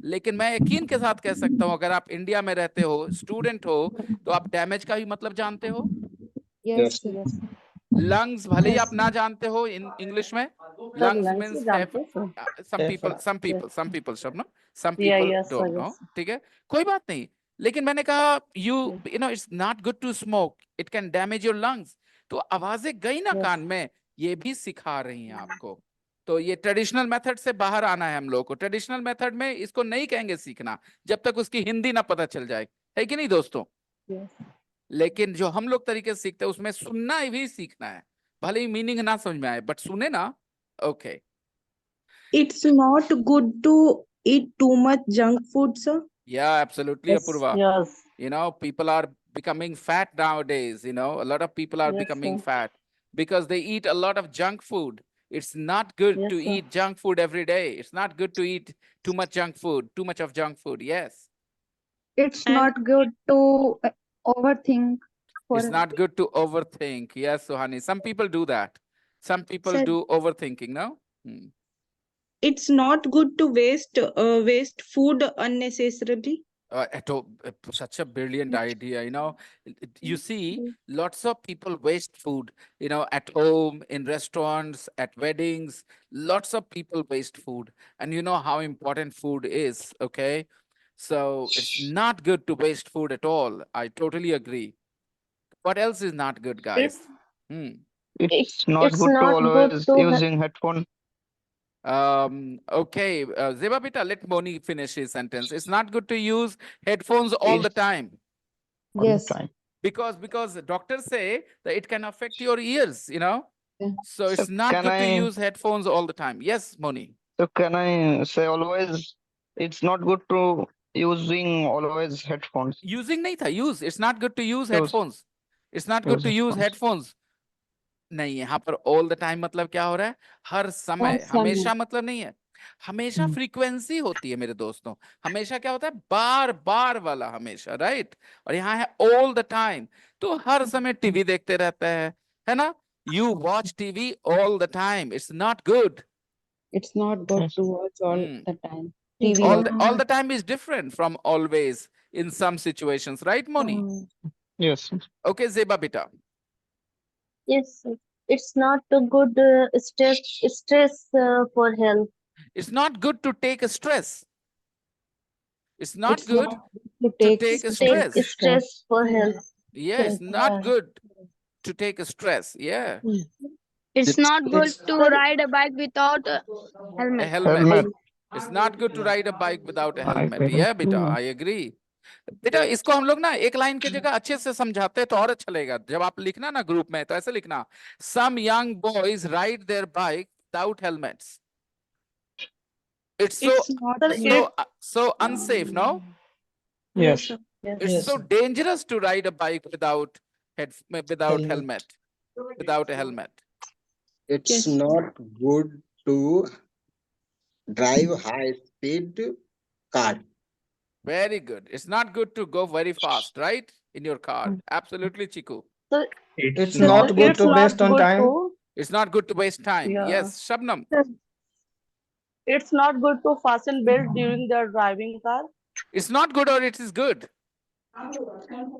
B: लेकिन मैं यकीन के साथ कह सकता हूँ अगर आप इंडिया में रहते हो, स्टूडेंट हो, तो आप डैमेज का भी मतलब जानते हो।
K: Yes.
B: लंग्स भले ही आप ना जानते हो इन इंग्लिश में, lungs means some people don't know, ठीक है, कोई बात नहीं। लेकिन मैंने कहा you know it's not good to smoke, it can damage your lungs, तो आवाजें गई ना कान में, ये भी सिखा रही हैं आपको। तो ये ट्रेडिशनल मेथड से बाहर आना है हम लोग को। ट्रेडिशनल मेथड में इसको नहीं कहेंगे सीखना जब तक उसकी हिंदी ना पता चल जाए, है कि नहीं दोस्तों? लेकिन जो हम लोग तरीके से सीखते हैं उसमें सुनना भी सीखना है, भले ही मीनिंग ना समझ में आए बट सुने ना। Okay.
C: It's not good to eat too much junk food, sir.
B: Yeah, absolutely, Apurva.
D: Yes.
B: You know, people are becoming fat nowadays. You know, a lot of people are
D: Yes,
B: becoming
D: sir.
B: fat because they eat a lot of junk food. It's not good
D: Yes,
B: to
D: sir.
B: eat junk food every day. It's not good to eat too much junk food, too much of junk food. Yes.
D: It's not good to overthink.
B: It's not good to overthink. Yes, Suhani. Some people do that. Some people
C: Sir.
B: do overthinking, no? Hmm.
C: It's not good to waste food unnecessarily.
B: Such a brilliant idea, you know. You see, lots of people waste food, you know, at home, in restaurants, at weddings. Lots of people waste food. And you know how important food is, okay? So it's not good to waste food at all. I totally agree. What else is not good, guys?
J: It's not
E: it's
J: good to
E: not good
J: always
E: to
J: using headphone
B: Okay, Zeba Beta, let Moni finish his sentence. It's not good to use headphones all the
J: It's
B: time
J: all the
K: Yes.
J: time.
B: because the doctors say that it can affect your ears, you know.
K: Yeah.
B: So it's
J: So
B: not
J: can
B: good to
J: I
B: use headphones all the time. Yes, Moni.
J: so can I say always it's not good to using always headphones.
B: Using nahi tha, use. It's not good to use
J: Use
B: headphones. It's not good
J: use
B: to use
J: headphones.
B: headphones. नहीं, यहाँ पर all the time मतलब क्या हो रहा है? हर समय, हमेशा मतलब नहीं है। हमेशा फ्रीक्वेंसी होती है मेरे दोस्तों। हमेशा क्या होता है? बार बार वाला हमेशा, राइट? और यहाँ है all the time। तो हर समय टीवी देखते रहता है ना? You watch TV all the time. It's not good.
K: It's not good
J: Yes.
K: to watch all
B: Hmm.
K: the time. TV
B: All the time is different from always in some situations, right, Moni?
J: Yes.
B: Okay, Zeba Beta.
E: yes, sir. It's not a good stress for health.
B: It's not good to take a stress. It's not
K: It's
B: good
K: not
B: to
K: take
B: take a
E: Take
B: stress.
E: stress for health.
B: Yes, not good to take a stress. Yeah,
G: It's not good
J: It's
G: to ride a bike without a
B: a
G: helmet.
B: helmet.
J: helmet.
B: It's not good to ride a bike without a
J: I
B: helmet.
J: agree.
B: Yeah, beta, I agree. बेटा इसको हम लोग ना एक line की जगह अच्छे से समझाते हैं तो और अच्छा लगेगा। जब आप लिखना ना ग्रुप में तो ऐसे लिखना, some young boys ride their bike without helmets. It's so unsafe, no?
J: Yes.
B: It's so dangerous to ride a bike without helmet, without a helmet.
A: It's not good to drive high speed car.
B: Very good. It's not good to go very fast, right? In your car. Absolutely, Chiku.
A: It's not good to waste on time.
B: It's not good to waste time.
D: Yeah.
B: Yes, Shabnam.
D: It's not good to fasten belt during the driving car.
B: It's not good or it is good.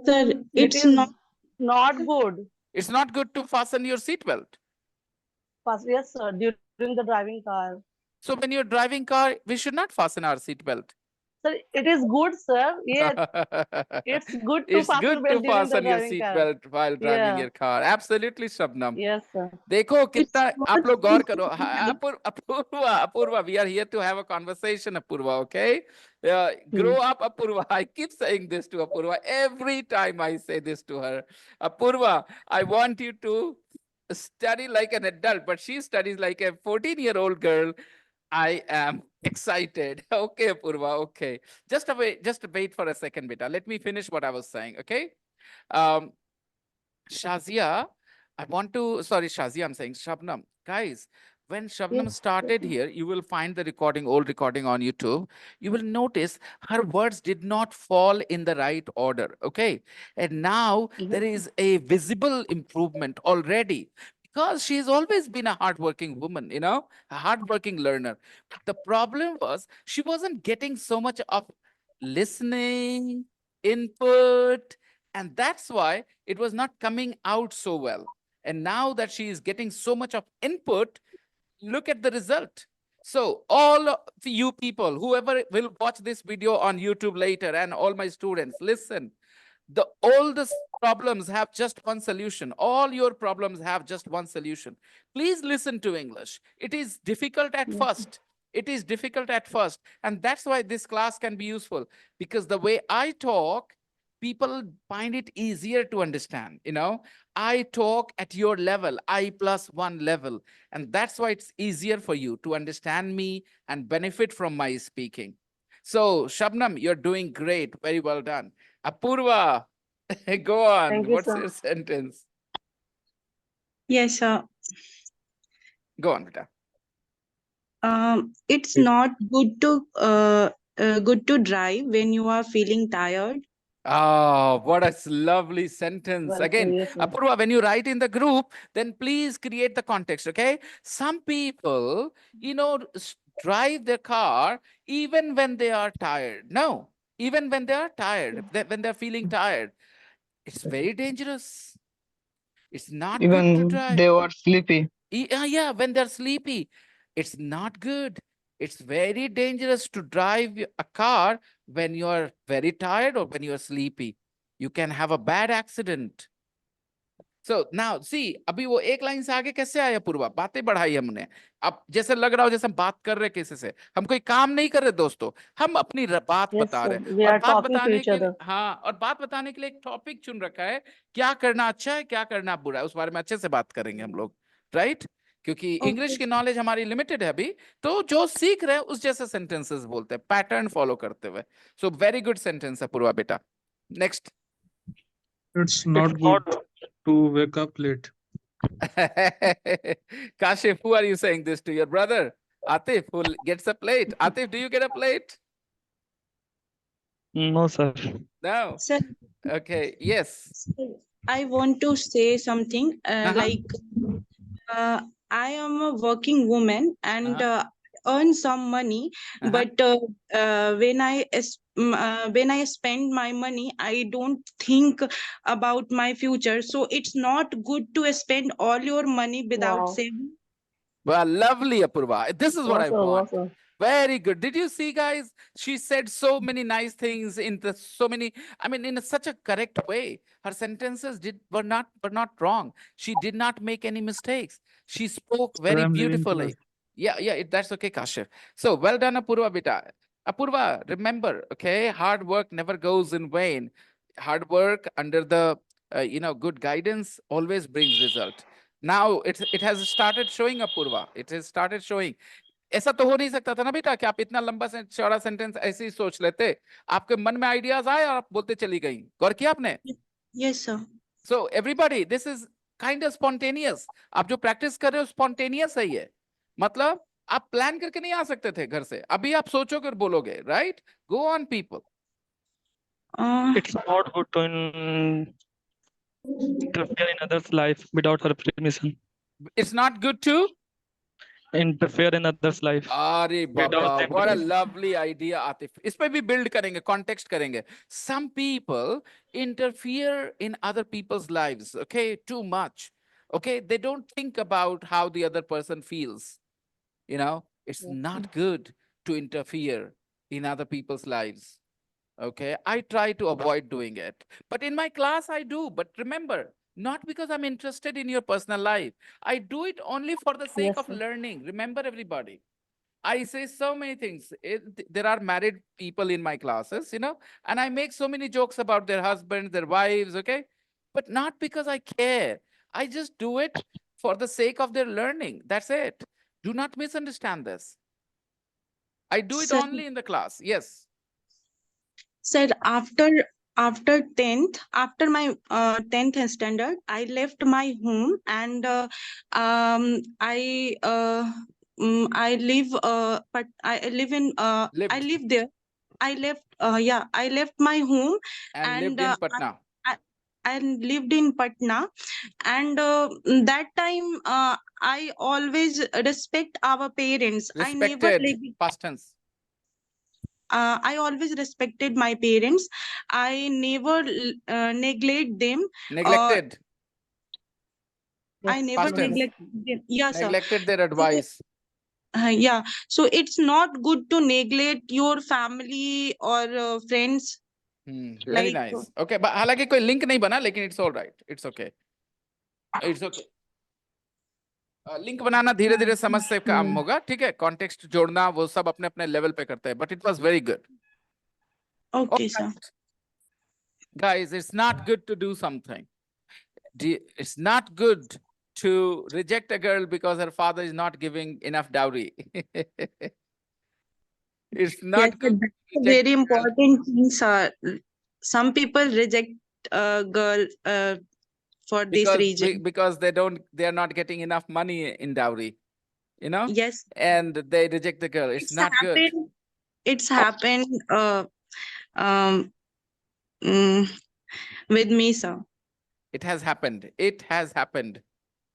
C: Sir,
D: It
C: it's
D: is not good.
B: It's not good to fasten your seatbelt.
D: Yes, sir, during the driving car.
B: So when you're driving car, we should not fasten our seatbelt.
D: Sir, it is good, sir. Yes, it's good to
B: It's
D: fasten
B: good to
D: belt during the
B: fasten your
D: driving car.
B: seatbelt while driving
D: Yeah.
B: your car. Absolutely, Shabnam.
D: Yes, sir.
B: देखो कितना आप लोग गौर करो। Apurva, we are here to have a conversation, Apurva, okay? Grow up, Apurva. I keep saying this to Apurva. Every time I say this to her. Apurva, I want you to study like an adult, but she studies like a 14-year-old girl. I am excited. Okay, Apurva, okay. Just wait for a second, beta. Let me finish what I was saying, okay? Shazia, Shazia, I'm saying Shabnam. Guys, when Shabnam started here, you will find the old recording on YouTube. You will notice her words did not fall in the right order, okay? And now there is a visible improvement already because she's always been a hardworking woman, you know, a hardworking learner. The problem was she wasn't getting so much of listening, input, and that's why it was not coming out so well. And now that she is getting so much of input, look at the result. So all of you people, whoever will watch this video on YouTube later, and all my students, listen, all the problems have just one solution. All your problems have just one solution. Please listen to English. It is difficult at first. It is difficult at first. And that's why this class can be useful, because the way I talk, people find it easier to understand. You know, I talk at your level, I+1 level. And that's why it's easier for you to understand me and benefit from my speaking. So Shabnam, you're doing great. Very well done. Apurva, go on.
D: Thank you,
B: What's
D: sir.
B: your sentence?
C: Yes, sir.
B: Go on, beta.
C: It's not good to drive when you are feeling tired.
B: Oh, what a lovely sentence. Again, Apurva, when you write in the group, then please create the context, okay? Some people, drive their car even when they are tired. No, even when they are tired, when they're feeling tired, it's very dangerous. It's not good to
J: Even
B: drive.
J: they were sleepy.
B: Yeah, when they're sleepy, it's not good. It's very dangerous to drive a car when you're very tired or when you're sleepy. You can have a bad accident. So now see, अभी वो एक line से आगे कैसे आया पूर्वा? बातें बढ़ाई हमने. अब जैसे लग रहा हो जैसे हम बात कर रहे किसी से. हम कोई काम नहीं कर रहे दोस्तों. हम अपनी बात बता रहे हैं. और बात बताने के लिए, हाँ, और बात बताने के लिए एक टॉपिक चुन रखा है. क्या करना अच्छा है, क्या करना बुरा है, उस बारे में अच्छे से बात करेंगे हम लोग. राइट? क्योंकि इंग्लिश की नॉलेज हमारी लिमिटेड है अभी, तो जो सीख रहे हैं उस जैसे सेंटेंसेस बोलते हैं, पैटर्न फॉलो करते हुए. सो वेरी गुड सेंटेंस है पूर्वा बेटा. Next.
A: It's not good to wake up late.
B: Kashif, who are you saying this to? Your brother Atif, who gets a plate? Atif, do you get a plate?
A: No, sir.
B: No.
C: Sir,
B: Okay. Yes.
C: I want to say something like I am a working woman and earn some money, but when I spend my money, I don't think about my future. So it's not good to spend all your money without saving.
B: Well, lovely, Apurva. This is what I want. Very good. Did you see, guys? She said so many nice things in such a correct way. Her sentences were not wrong. She did not make any mistakes. She spoke very beautifully. Yeah, that's okay, Kashif. So well done, Apurva beta. Apurva, remember, okay, hard work never goes in vain. Hard work under the good guidance always brings result. Now it has started showing, Apurva. It has started showing. ऐसा तो हो नहीं सकता था ना बेटा कि आप इतना लंबा चौड़ा सेंटेंस ऐसे ही सोच लेते. आपके मन में आइडियाज आए और आप बोलते चली गई. गौर किया आपने?
C: Yes, sir.
B: So everybody, this is kind of spontaneous. आप जो प्रैक्टिस कर रहे हो spontaneous है ये. मतलब आप प्लान करके नहीं आ सकते थे घर से. अभी आप सोचोगे और बोलोगे. Right? Go on, people.
A: It's not good to interfere in others' life without her permission.
B: It's not good to
A: Interfere in others' life.
B: अरे
A: Without
B: Baba,
A: them
B: what a
A: knowing.
B: lovely idea, Atif. इस पे भी build करेंगे, context करेंगे. Some people interfere in other people's lives, okay, too much. Okay, they don't think about how the other person feels. It's not good to interfere in other people's lives. Okay, I try to avoid doing it. But in my class, I do. But remember, not because I'm interested in your personal life. I do it only for the sake of learning. Remember, everybody. I say so many things. There are married people in my classes, and I make so many jokes about their husbands, their wives, okay? But not because I care. I just do it for the sake of their learning. That's it. Do not misunderstand this. I do it only in the class. Yes.
C: Sir, after 10th, after my 10th standard, I left my home and I live but I live in I live there. I left my home
B: and lived in Patna.
C: I lived in Patna, and that time I always respect our parents.
B: Respected, past tense.
C: I always respected my parents. I never neglect them.
B: Neglected.
C: I never
B: Past tense.
C: neglected them. Yeah, sir.
B: Neglected their advice.
C: Yeah. So it's not good to neglect your family or friends.
B: Very nice. Okay, but हालांकि कोई link नहीं बना, लेकिन it's all right. It's okay. It's okay. Link बनाना धीरे धीरे समझ से काम होगा. ठीक है, कॉन्टेक्स्ट जोड़ना वो सब अपने अपने लेवल पे करते हैं. But it was very good.
C: Okay, sir.
B: Guys, it's not good to do something. It's not good to reject a girl because her father is not giving enough dowry. It's not good.
C: Very important things are. Some people reject a girl for this reason.
B: Because they are not getting enough money in dowry,
C: Yes.
B: and they reject the girl. It's not good.
C: It's happened with me, sir.
B: It has happened. It has happened.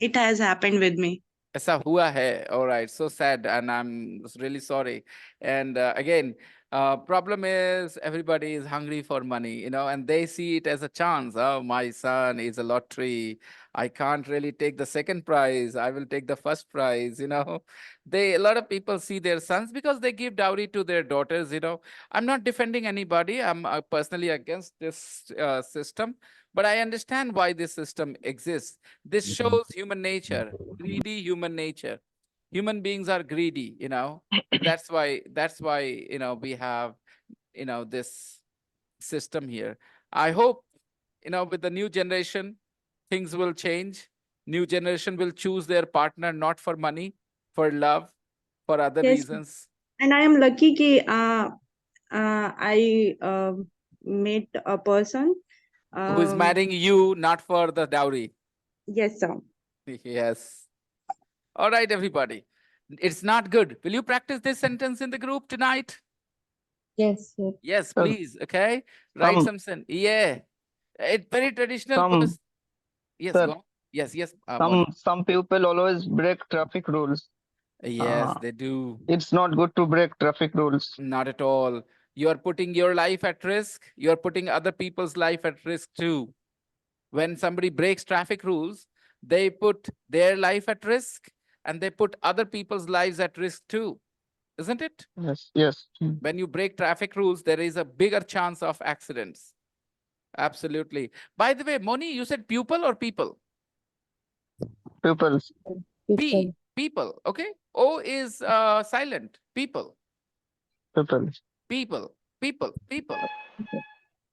C: It has happened with me.
B: ऐसा हुआ है. All right. So sad. And I'm really sorry. And again, problem is everybody is hungry for money, you know, and they see it as a chance. Oh, my son is a lottery. I can't really take the second prize. I will take the first prize, you know. A lot of people see their sons because they give dowry to their daughters, you know. I'm not defending anybody. I'm personally against this system, but I understand why this system exists. This shows human nature, greedy human nature. Human beings are greedy, you know. That's why, you know, we have, you know, this system here. I hope, you know, with the new generation, things will change. New generation will choose their partner not for money, for love, for other
C: Yes.
B: reasons.
C: And I am lucky कि I met a person
B: Who is marrying you not for the dowry.
C: Yes, sir.
B: Yes. All right, everybody. It's not good. Will you practice this sentence in the group tonight?
K: Yes, sir.
B: Yes,
J: Sir,
B: please. Okay. Write
J: some
B: some sentence. Yeah. It's very traditional.
J: some
B: Yes,
J: sir,
B: go on. Yes, yes.
J: some people always break traffic rules.
B: Yes,
J: Uh,
B: they do.
J: it's not good to break traffic rules.
B: Not at all. You are putting your life at risk. You are putting other people's life at risk too. When somebody breaks traffic rules, they put their life at risk and they put other people's lives at risk too. Isn't it?
J: Yes, yes.
B: When you break traffic rules, there is a bigger chance of accidents. Absolutely. By the way, Moni, you said pupil or people?
J: People,
B: P, people. Okay. O is silent. People,
J: people,
B: people, people, people,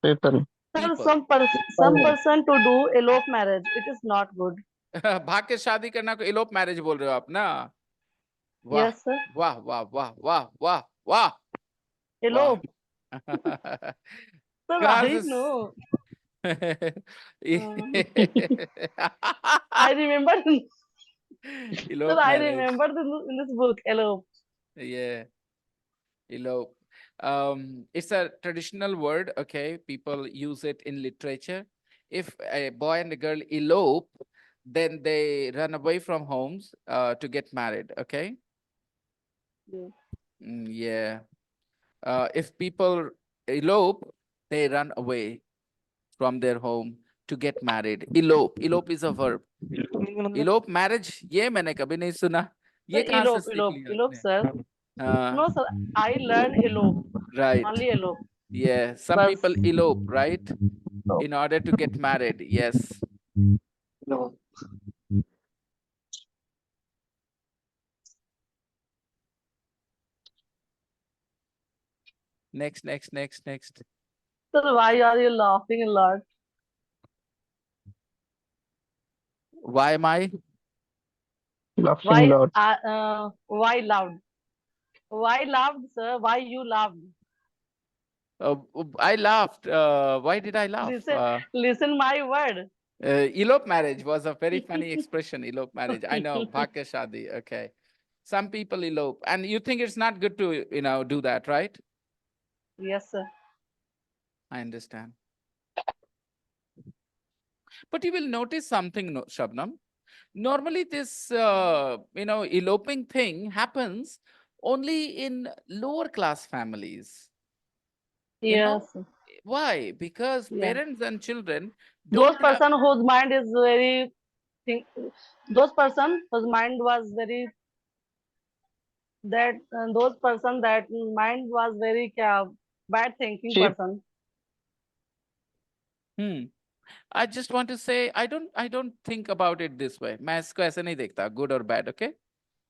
J: people.
L: Sir,
B: people.
L: some person to do elope marriage. It is not good.
B: भाग के शादी करना को elope marriage बोल रहे हो आप ना? वाह,
L: Yes, sir.
B: वाह, वाह, वाह, वाह, वाह, वाह.
L: Elope. Sir,
B: कहाँ
L: I
B: से
L: know. I remember.
B: elope
L: Sir, I
B: marriage.
L: remember in this book, elope.
B: Yeah, elope. It's a traditional word, okay? People use it in literature. If a boy and a girl elope, then they run away from homes to get married, okay?
L: Yeah.
B: Yeah. If people elope, they run away from their home to get married. Elope. Elope is a verb. Elope marriage, ये मैंने कभी नहीं सुना. ये
L: Sir,
B: कहाँ से
L: elope,
B: सीख
L: elope,
B: लिया
L: elope,
B: आपने?
L: sir. No, sir. I learned elope.
B: Right.
L: Only elope.
B: Yeah. Some
L: Bas.
B: people elope, right? In order to get married. Yes. Next.
L: Sir, why are you laughing a lot?
B: Why am I?
J: Laughing
L: Why?
J: loud.
L: Why loud? Why laughed, sir? Why you laughed?
B: I laughed. Why did I laugh?
L: Listen my word.
B: Elope marriage was a very funny expression. Elope marriage. I know. Bhagya shadi. Okay. Some people elope, and you think it's not good to, you know, do that, right?
L: Yes, sir.
B: I understand. But you will notice something, Shabnam. Normally, this, you know, eloping thing happens only in lower class families. You know?
L: Yes.
B: Why? Because
L: Yeah.
B: parents and children
L: Those
B: don't have.
L: person whose mind is very those person whose mind was very those person that mind was very bad thinking
J: Cheap.
L: person.
B: I just want to say I don't think about it this way. मैं इसको ऐसे नहीं देखता, good or bad, okay?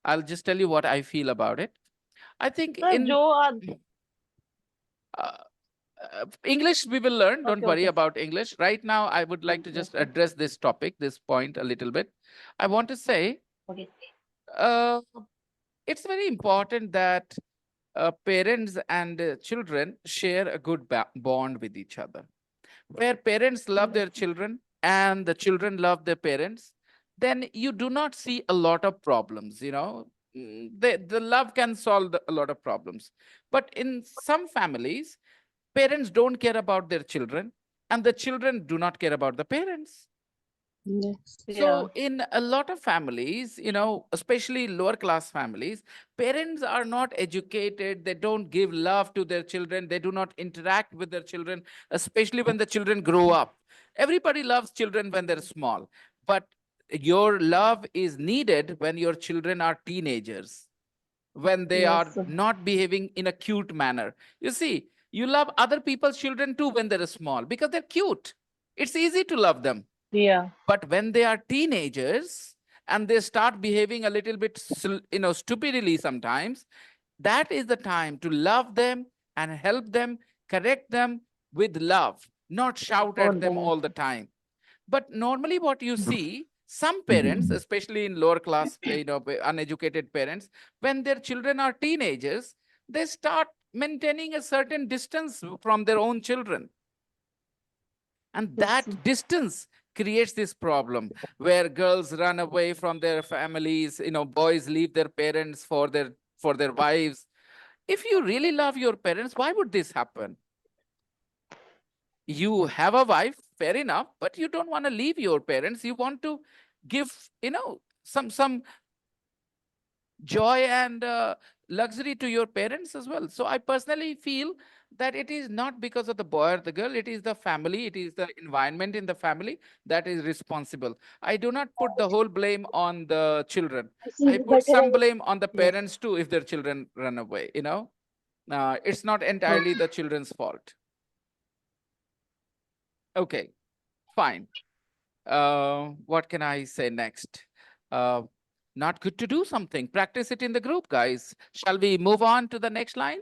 B: I'll just tell you what I feel about it. I think
L: Sir,
B: in English we will learn. Don't worry about English. Right now, I would like to just address this topic, this point a little bit. I want to say, it's very important that parents and children share a good bond with each other. Where parents love their children and the children love their parents, then you do not see a lot of problems, you know. The love can solve a lot of problems. But in some families, parents don't care about their children and the children do not care about the parents.
C: Yes.
B: So in a lot of families, especially lower class families, parents are not educated. They don't give love to their children. They do not interact with their children, especially when the children grow up. Everybody loves children when they're small, but your love is needed when your children are teenagers, when they are not behaving in a cute manner. You see, you love other people's children too when they're small because they're cute. It's easy to love them.
L: Yeah.
B: But when they are teenagers and they start behaving a little bit, stupidly sometimes, that is the time to love them and help them, correct them with love, not shout at them all the time. But normally what you see, some parents, especially in lower class, uneducated parents, when their children are teenagers, they start maintaining a certain distance from their own children. And that distance creates this problem where girls run away from their families, boys leave their parents for their wives. If you really love your parents, why would this happen? You have a wife, fair enough, but you don't want to leave your parents. You want to give, some joy and luxury to your parents as well. So I personally feel that it is not because of the boy or the girl, it is the family, it is the environment in the family that is responsible. I do not put the whole blame on the children. I put some blame on the parents too if their children run away, It's not entirely the children's fault. Okay, fine. What can I say next? Not good to do something. Practice it in the group, guys. Shall we move on to the next line?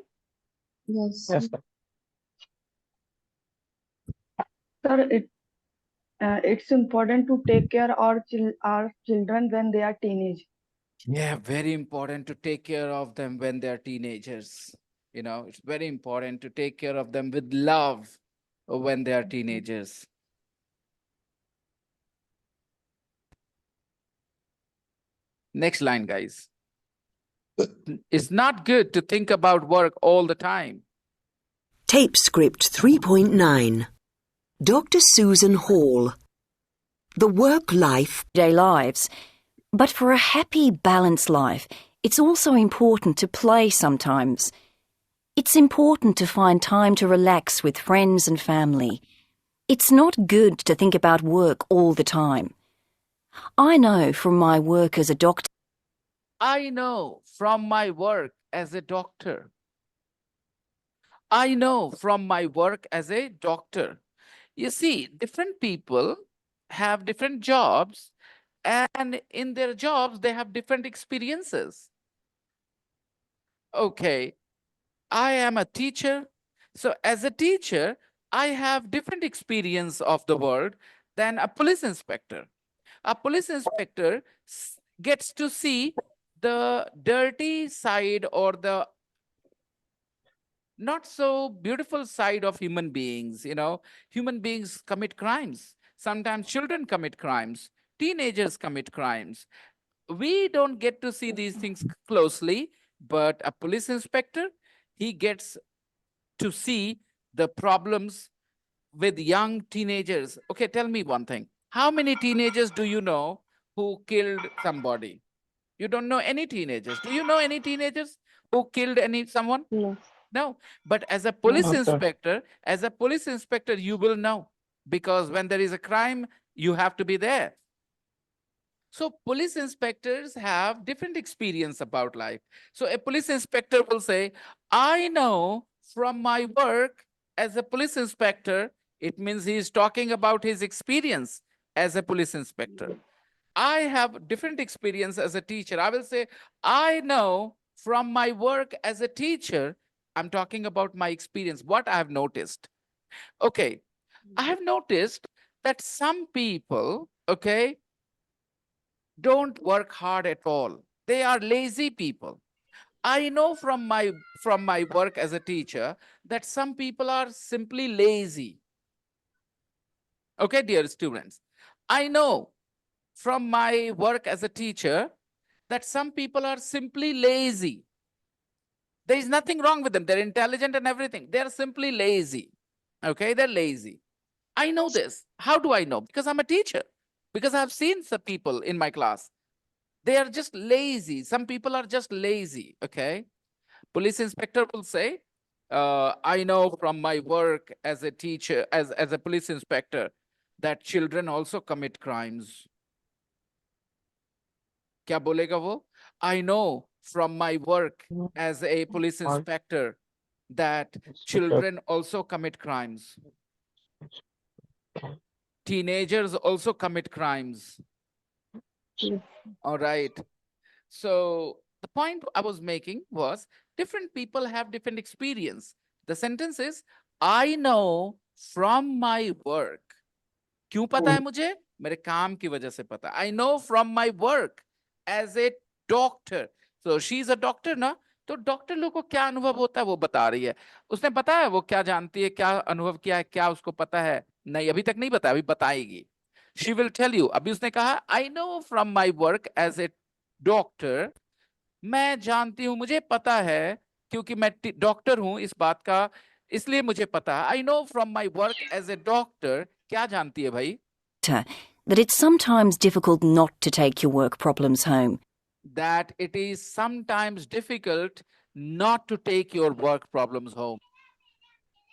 C: Yes.
J: Yes, sir.
L: Sir, it's important to take care of our children when they are teenage.
B: Yeah, very important to take care of them when they're teenagers. It's very important to take care of them with love when they are teenagers. Next line, guys. It's not good to think about work all the time.
H: Tape script 3.9. Dr. Susan Hall. The work-life
I: Day lives. But for a happy, balanced life, it's also important to play sometimes. It's important to find time to relax with friends and family. It's not good to think about work all the time. I know from my work as a doctor.
B: I know from my work as a doctor. I know from my work as a doctor. You see, different people have different jobs, and in their jobs, they have different experiences. Okay, I am a teacher. So as a teacher, I have different experience of the world than a police inspector. A police inspector gets to see the dirty side or the not so beautiful side of human beings. Human beings commit crimes. Sometimes children commit crimes. Teenagers commit crimes. We don't get to see these things closely, but a police inspector, he gets to see the problems with young teenagers. Okay, tell me one thing. How many teenagers do you know who killed somebody? You don't know any teenagers. Do you know any teenagers who killed someone?
L: No.
B: No. But as a police
J: No, sir.
B: inspector, you will know, because when there is a crime, you have to be there. So police inspectors have different experience about life. So a police inspector will say, I know from my work as a police inspector, it means he is talking about his experience as a police inspector. I have different experience as a teacher. I will say, I know from my work as a teacher, I'm talking about my experience, what I have noticed. Okay, I have noticed that some people, okay, don't work hard at all. They are lazy people. I know from my work as a teacher that some people are simply lazy. Okay, dear students, I know from my work as a teacher that some people are simply lazy. There is nothing wrong with them. They're intelligent and everything. They're simply lazy. Okay, they're lazy. I know this. How do I know? Because I'm a teacher. Because I've seen some people in my class. They are just lazy. Some people are just lazy, okay? Police inspector will say, I know from my work as a teacher, as a police inspector, that children also commit crimes. क्या बोलेगा वो? I know from my work as a police inspector that children also commit crimes. Teenagers also commit crimes. All right. So the point I was making was different people have different experience. The sentence is, I know from my work. क्यों पता है मुझे? मेरे काम की वजह से पता है. I know from my work as a doctor. So she's a doctor ना? तो डॉक्टर लोग को क्या अनुभव होता है वो बता रही है. उसने बताया वो क्या जानती है, क्या अनुभव किया है, क्या उसको पता है? नहीं, अभी तक नहीं बताया, अभी बताएगी. She will tell you. अभी उसने कहा I know from my work as a doctor. मैं जानती हूँ, मुझे पता है क्योंकि मैं डॉक्टर हूँ इस बात का, इसलिए मुझे पता है. I know from my work as a doctor. क्या जानती है भाई?
I: That it's sometimes difficult not to take your work problems home.
B: That it is sometimes difficult not to take your work problems home.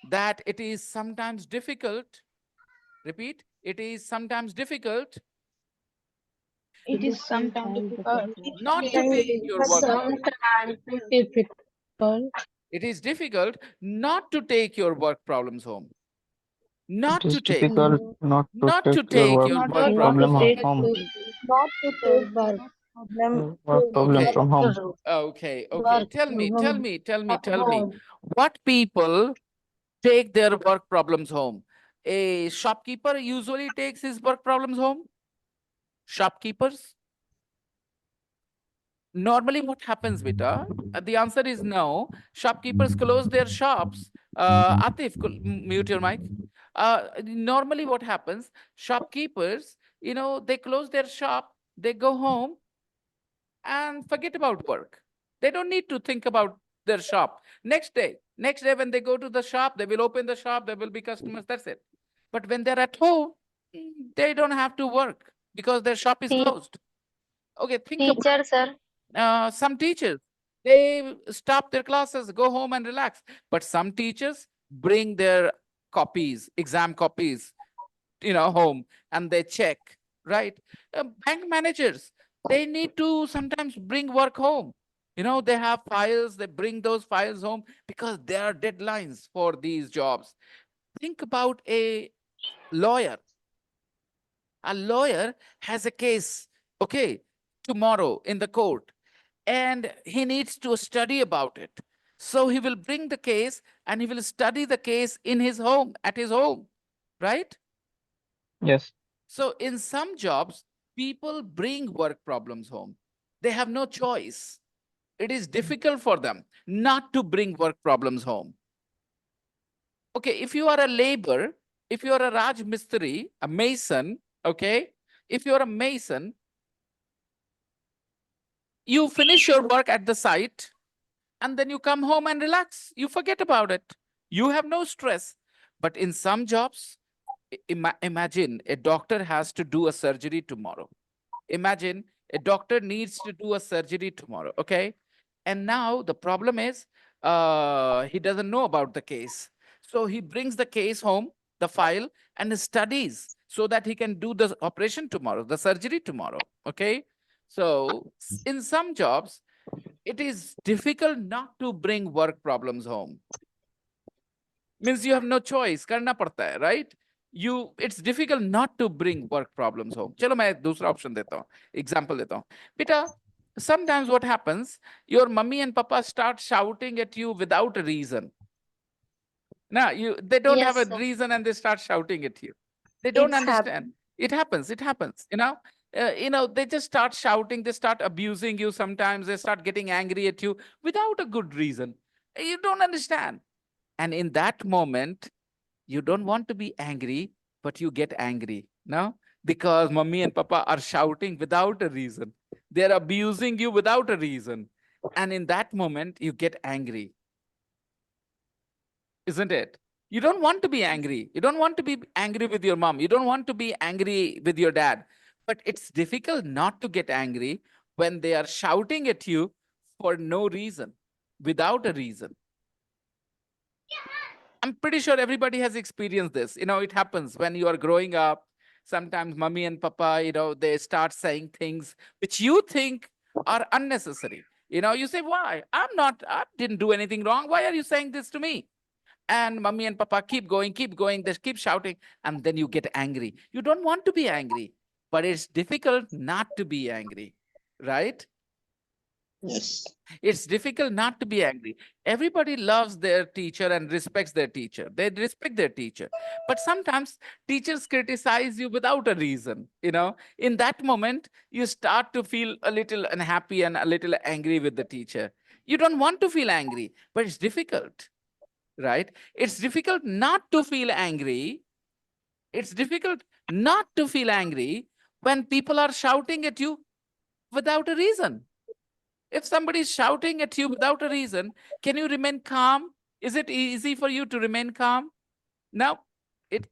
B: That it is sometimes difficult. Repeat. It is sometimes difficult.
D: It is sometimes difficult.
B: Not to take your work.
D: Sometimes difficult.
B: It is difficult not to take your work problems home. Not
J: It is
B: to take.
J: difficult not to take your work problem home.
D: Not to take work
J: Work problem
B: Okay.
J: from home.
B: Okay.
D: Work
B: Tell me.
D: at home.
B: What people take their work problems home? A shopkeeper usually takes his work problems home. Shopkeepers? Normally what happens, beta? The answer is no. Shopkeepers close their shops. Atif, mute your mic. Normally what happens? Shopkeepers, they close their shop, they go home and forget about work. They don't need to think about their shop. Next day when they go to the shop, they will open the shop, there will be customers, that's it. But when they're at home, they don't have to work because their shop is closed. Okay, think about
E: teacher sir
B: some teachers, they stop their classes, go home and relax. But some teachers bring their copies, exam copies, home, and they check, right? Bank managers, they need to sometimes bring work home. They have files, they bring those files home because there are deadlines for these jobs. Think about a lawyer. A lawyer has a case, okay, tomorrow in the court, and he needs to study about it. So he will bring the case and he will study the case in his home, at his home, right?
J: Yes.
B: So in some jobs, people bring work problems home. They have no choice. It is difficult for them not to bring work problems home. Okay, if you are a laborer, if you are a Raj Mistri, a mason, okay, if you're a mason, you finish your work at the site and then you come home and relax. You forget about it. You have no stress. But in some jobs, imagine a doctor has to do a surgery tomorrow. Imagine a doctor needs to do a surgery tomorrow, okay? And now the problem is he doesn't know about the case. So he brings the case home, the file, and studies so that he can do the operation tomorrow, the surgery tomorrow, okay? So in some jobs, it is difficult not to bring work problems home. Means you have no choice, karna padta hai, right? It's difficult not to bring work problems home. Chalo, main dusra option deta hu, example deta hu. Beta, sometimes what happens, your mummy and papa start shouting at you without a reason. Now, they don't have a reason and they start shouting at you. They don't understand. It happens, they just start shouting, they start abusing you sometimes, they start getting angry at you without a good reason. You don't understand. And in that moment, you don't want to be angry, but you get angry, no? Because mommy and papa are shouting without a reason. They're abusing you without a reason. And in that moment, you get angry. Isn't it? You don't want to be angry. You don't want to be angry with your mom. You don't want to be angry with your dad. But it's difficult not to get angry when they are shouting at you for no reason, without a reason. I'm pretty sure everybody has experienced this. It happens when you are growing up. Sometimes mommy and papa, they start saying things which you think are unnecessary. You say, why? I didn't do anything wrong. Why are you saying this to me? And mommy and papa keep going, they keep shouting, and then you get angry. You don't want to be angry, but it's difficult not to be angry, right?
J: Yes.
B: It's difficult not to be angry. Everybody loves their teacher and respects their teacher. They respect their teacher. But sometimes teachers criticize you without a reason. In that moment, you start to feel a little unhappy and a little angry with the teacher. You don't want to feel angry, but it's difficult, right? It's difficult not to feel angry. It's difficult not to feel angry when people are shouting at you without a reason. If somebody is shouting at you without a reason, can you remain calm? Is it easy for you to remain calm? No,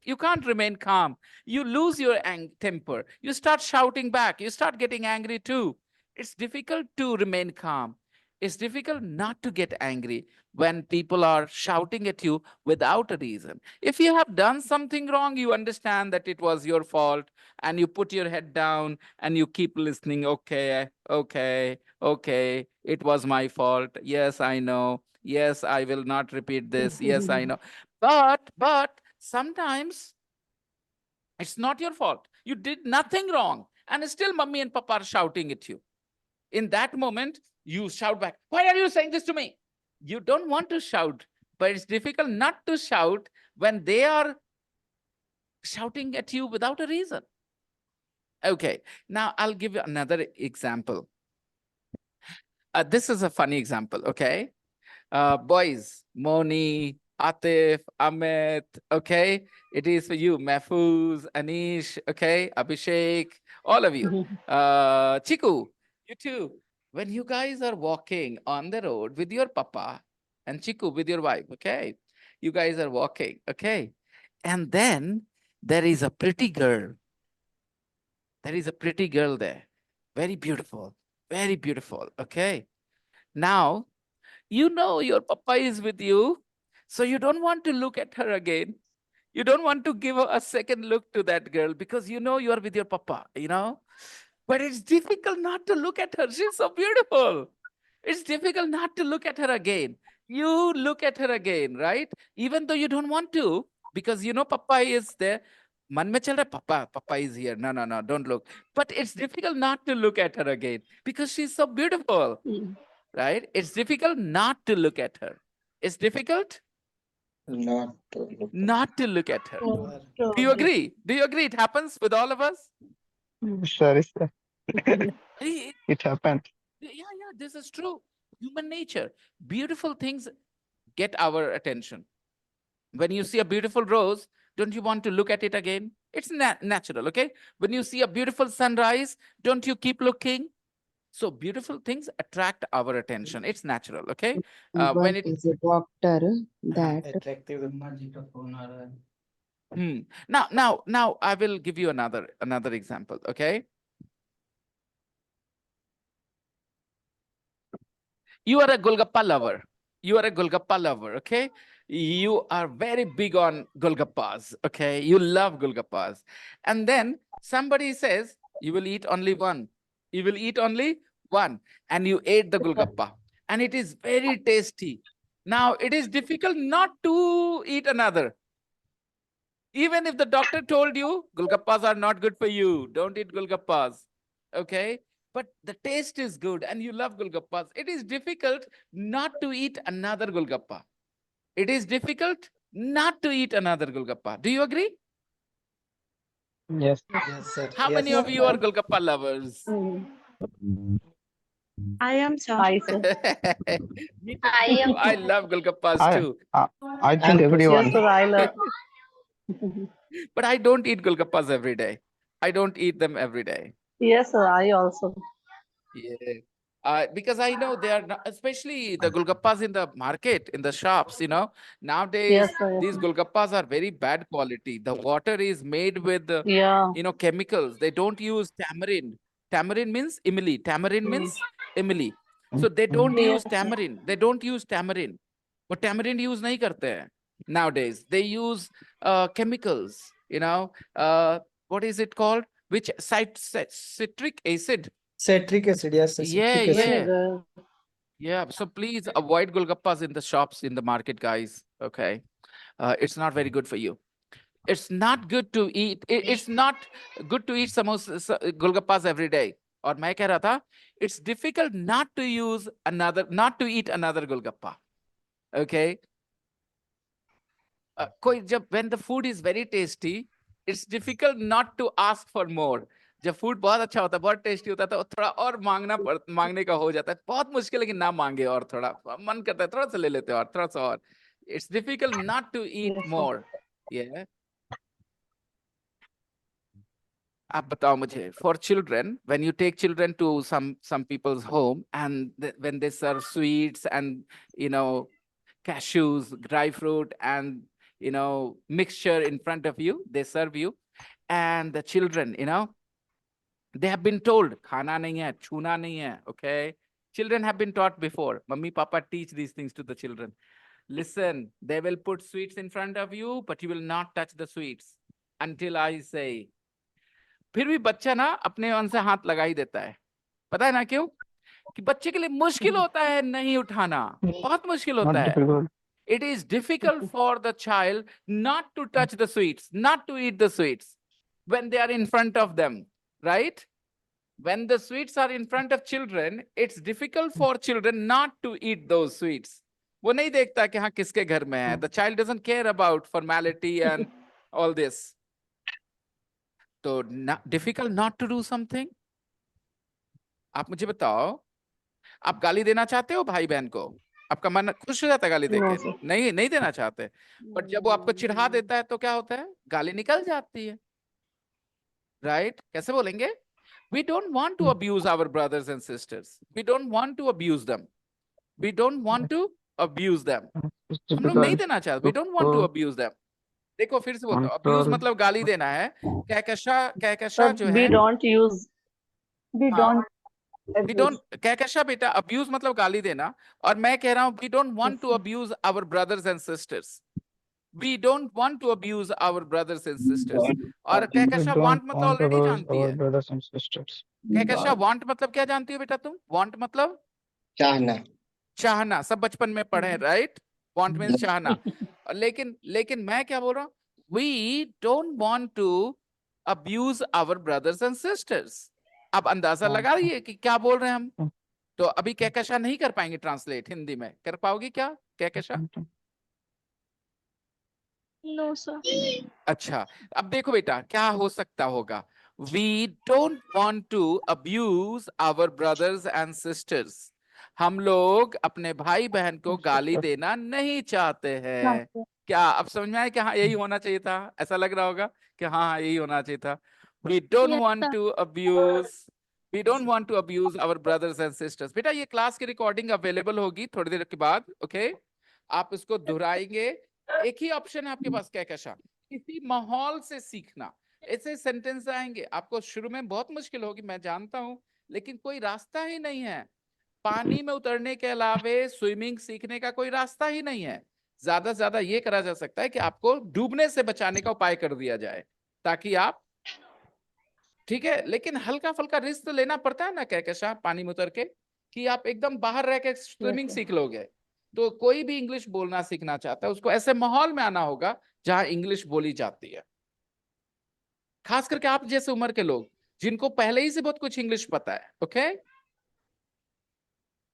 B: you can't remain calm. You lose your temper. You start shouting back. You start getting angry too. It's difficult to remain calm. It's difficult not to get angry when people are shouting at you without a reason. If you have done something wrong, you understand that it was your fault, and you put your head down and you keep listening. Okay, it was my fault. Yes, I know. Yes, I will not repeat this. Yes, I know. But sometimes it's not your fault. You did nothing wrong, and still mommy and papa are shouting at you. In that moment, you shout back, why are you saying this to me? You don't want to shout, but it's difficult not to shout when they are shouting at you without a reason. Okay, now I'll give you another example. This is a funny example, okay? Boys, Moni, Atif, Amit, okay? It is for you, Mahfouz, Anish, okay? Abhishek, all of you. Chiku, you too. When you guys are walking on the road with your papa, and Chiku with your wife, okay? You guys are walking, okay? And then there is a pretty girl. There is a pretty girl there. Very beautiful, okay? Now, your papa is with you, so you don't want to look at her again. You don't want to give a second look to that girl because you are with your papa, But it's difficult not to look at her. She's so beautiful. It's difficult not to look at her again. You look at her again, right? Even though you don't want to, because papa is there. Man mein chal raha, papa is here. No, don't look. But it's difficult not to look at her again because she's so beautiful. Right? It's difficult not to look at her. It's difficult not to look at her. Do you agree? Do you agree? It happens with all of us?
J: Sorry, sir.
B: It
J: It happened.
B: Yeah, this is true. Human nature. Beautiful things get our attention. When you see a beautiful rose, don't you want to look at it again? It's natural, okay? When you see a beautiful sunrise, don't you keep looking? So beautiful things attract our attention. It's natural, okay? When it
K: is a doctor that
B: Now I will give you another example, okay? You are a Golgappa lover. Okay? You are very big on Golgappas, okay? You love Golgappas. And then somebody says, you will eat only one. You will eat only one. And you ate the Golgappa. And it is very tasty. Now, it is difficult not to eat another. Even if the doctor told you, Golgappas are not good for you. Don't eat Golgappas, okay? But the taste is good and you love Golgappas. It is difficult not to eat another Golgappa. It is difficult not to eat another Golgappa. Do you agree?
J: Yes.
M: Yes, sir.
B: How many of you are Golgappa lovers?
C: I am, sir.
B: Me too. I love Golgappas too.
J: I think everyone.
M: Yes, sir, I love.
B: But I don't eat Golgappas every day. I don't eat them every day.
M: Yes, sir, I also.
B: Yeah. Because I know they are not, especially the Golgappas in the market, in the shops, nowadays
D: Yes, sir.
B: these Golgappas are very bad quality. The water is made with,
D: Yeah.
B: chemicals. They don't use tamarind. Tamarind means imili. Tamarind means imili. So they don't use tamarind. They don't use tamarind. But tamarind use nahi karte hai nowadays. They use chemicals, what is it called? Which citric acid?
M: Citric acid, yes, sir,
B: Yeah,
M: citric acid.
B: yeah. Yeah, so please avoid Golgappas in the shops, in the market, guys. Okay. It's not very good for you. It's not good to eat. It's not good to eat samosa, Golgappas every day. और मैं कह रहा था, it's difficult not to eat another Golgappa. Okay. When the food is very tasty, it's difficult not to ask for more. जब food बहुत अच्छा होता है, बहुत टेस्टी होता है, तो थोड़ा और मांगने का हो जाता है। बहुत मुश्किल है कि ना मांगे, और थोड़ा मन करता है थोड़ा सा ले लेते हैं और थोड़ा सा और। It's difficult not to eat more. Yeah. आप बताओ मुझे, for children, when you take children to some people's home and when they serve sweets and cashews, dry fruit and mixture in front of you, they serve you, and the children, they have been told khana nahi hai, chuna nahi hai. Okay, children have been taught before. Mummy, papa teach these things to the children. Listen, they will put sweets in front of you, but you will not touch the sweets until I say. फिर भी बच्चा ना अपने मन से हाथ लगा ही देता है। पता है ना क्यों? कि बच्चे के लिए मुश्किल होता है नहीं उठाना, बहुत मुश्किल होता है। It is difficult for the child not to touch the sweets, not to eat the sweets when they are in front of them, right? When the sweets are in front of children, it's difficult for children not to eat those sweets. वो नहीं देखता कि हाँ किसके घर में है. The child doesn't care about formality and all this. So difficult not to do something. आप मुझे बताओ, आप गाली देना चाहते हो भाई बहन को? आपका मन खुश हो जाता है गाली देके? नहीं देना चाहते। बट जब वो आपको चिढ़ा देता है तो क्या होता है? गाली निकल जाती है, राइट? कैसे बोलेंगे? We don't want to abuse our brothers and sisters. We don't want to abuse them. We don't want to abuse them. हम लोग नहीं देना चाहते. We don't want to abuse them. देखो फिर से बोलता हूँ, abuse मतलब गाली देना है. कहकशा जो है.
D: We don't use. We don't.
B: Kahkasha बेटा, abuse मतलब गाली देना. और मैं कह रहा हूँ, we don't want to abuse our brothers and sisters. We don't want to abuse our brothers and sisters. और कहकशा want मतलब ऑलरेडी जानती है.
J: brothers and sisters.
B: Kahkasha want मतलब क्या जानती हो बेटा तुम? Want मतलब चाहना. सब बचपन में पढ़े, राइट? Want means चाहना. लेकिन मैं क्या बोल रहा हूँ? We don't want to abuse our brothers and sisters. आप अंदाजा लगा रही है कि क्या बोल रहे हैं हम? तो अभी कहकशा नहीं कर पाएंगे ट्रांसलेट हिंदी में. कर पाओगे क्या कहकशा?
G: No, sir.
B: अच्छा, अब देखो बेटा क्या हो सकता होगा. We don't want to abuse our brothers and sisters. हम लोग अपने भाई बहन को गाली देना नहीं चाहते हैं. क्या अब समझ में आया कि हाँ यही होना चाहिए था? ऐसा लग रहा होगा कि हाँ यही होना चाहिए था. We don't want to abuse. We don't want to abuse our brothers and sisters. बेटा ये क्लास की रिकॉर्डिंग अवेलेबल होगी थोड़ी देर के बाद. ओके, आप इसको दोहराएंगे. एक ही ऑप्शन है आपके पास कहकशा. किसी माहौल से सीखना. ऐसे सेंटेंस आएंगे आपको शुरू में बहुत मुश्किल होगी, मैं जानता हूं, लेकिन कोई रास्ता ही नहीं है. पानी में उतरने के अलावे स्विमिंग सीखने का कोई रास्ता ही नहीं है. ज्यादा से ज्यादा ये करा जा सकता है कि आपको डूबने से बचाने का उपाय कर दिया जाए ताकि आप, ठीक है, लेकिन हल्का फुल्का रिस्क तो लेना पड़ता है ना कहकशा पानी में उतर के, कि आप एकदम बाहर रह के स्विमिंग सीख लोगे. तो कोई भी इंग्लिश बोलना सीखना चाहता है उसको ऐसे माहौल में आना होगा जहां इंग्लिश बोली जाती है. खास करके आप जैसे उम्र के लोग जिनको पहले ही से बहुत कुछ इंग्लिश पता है. ओके,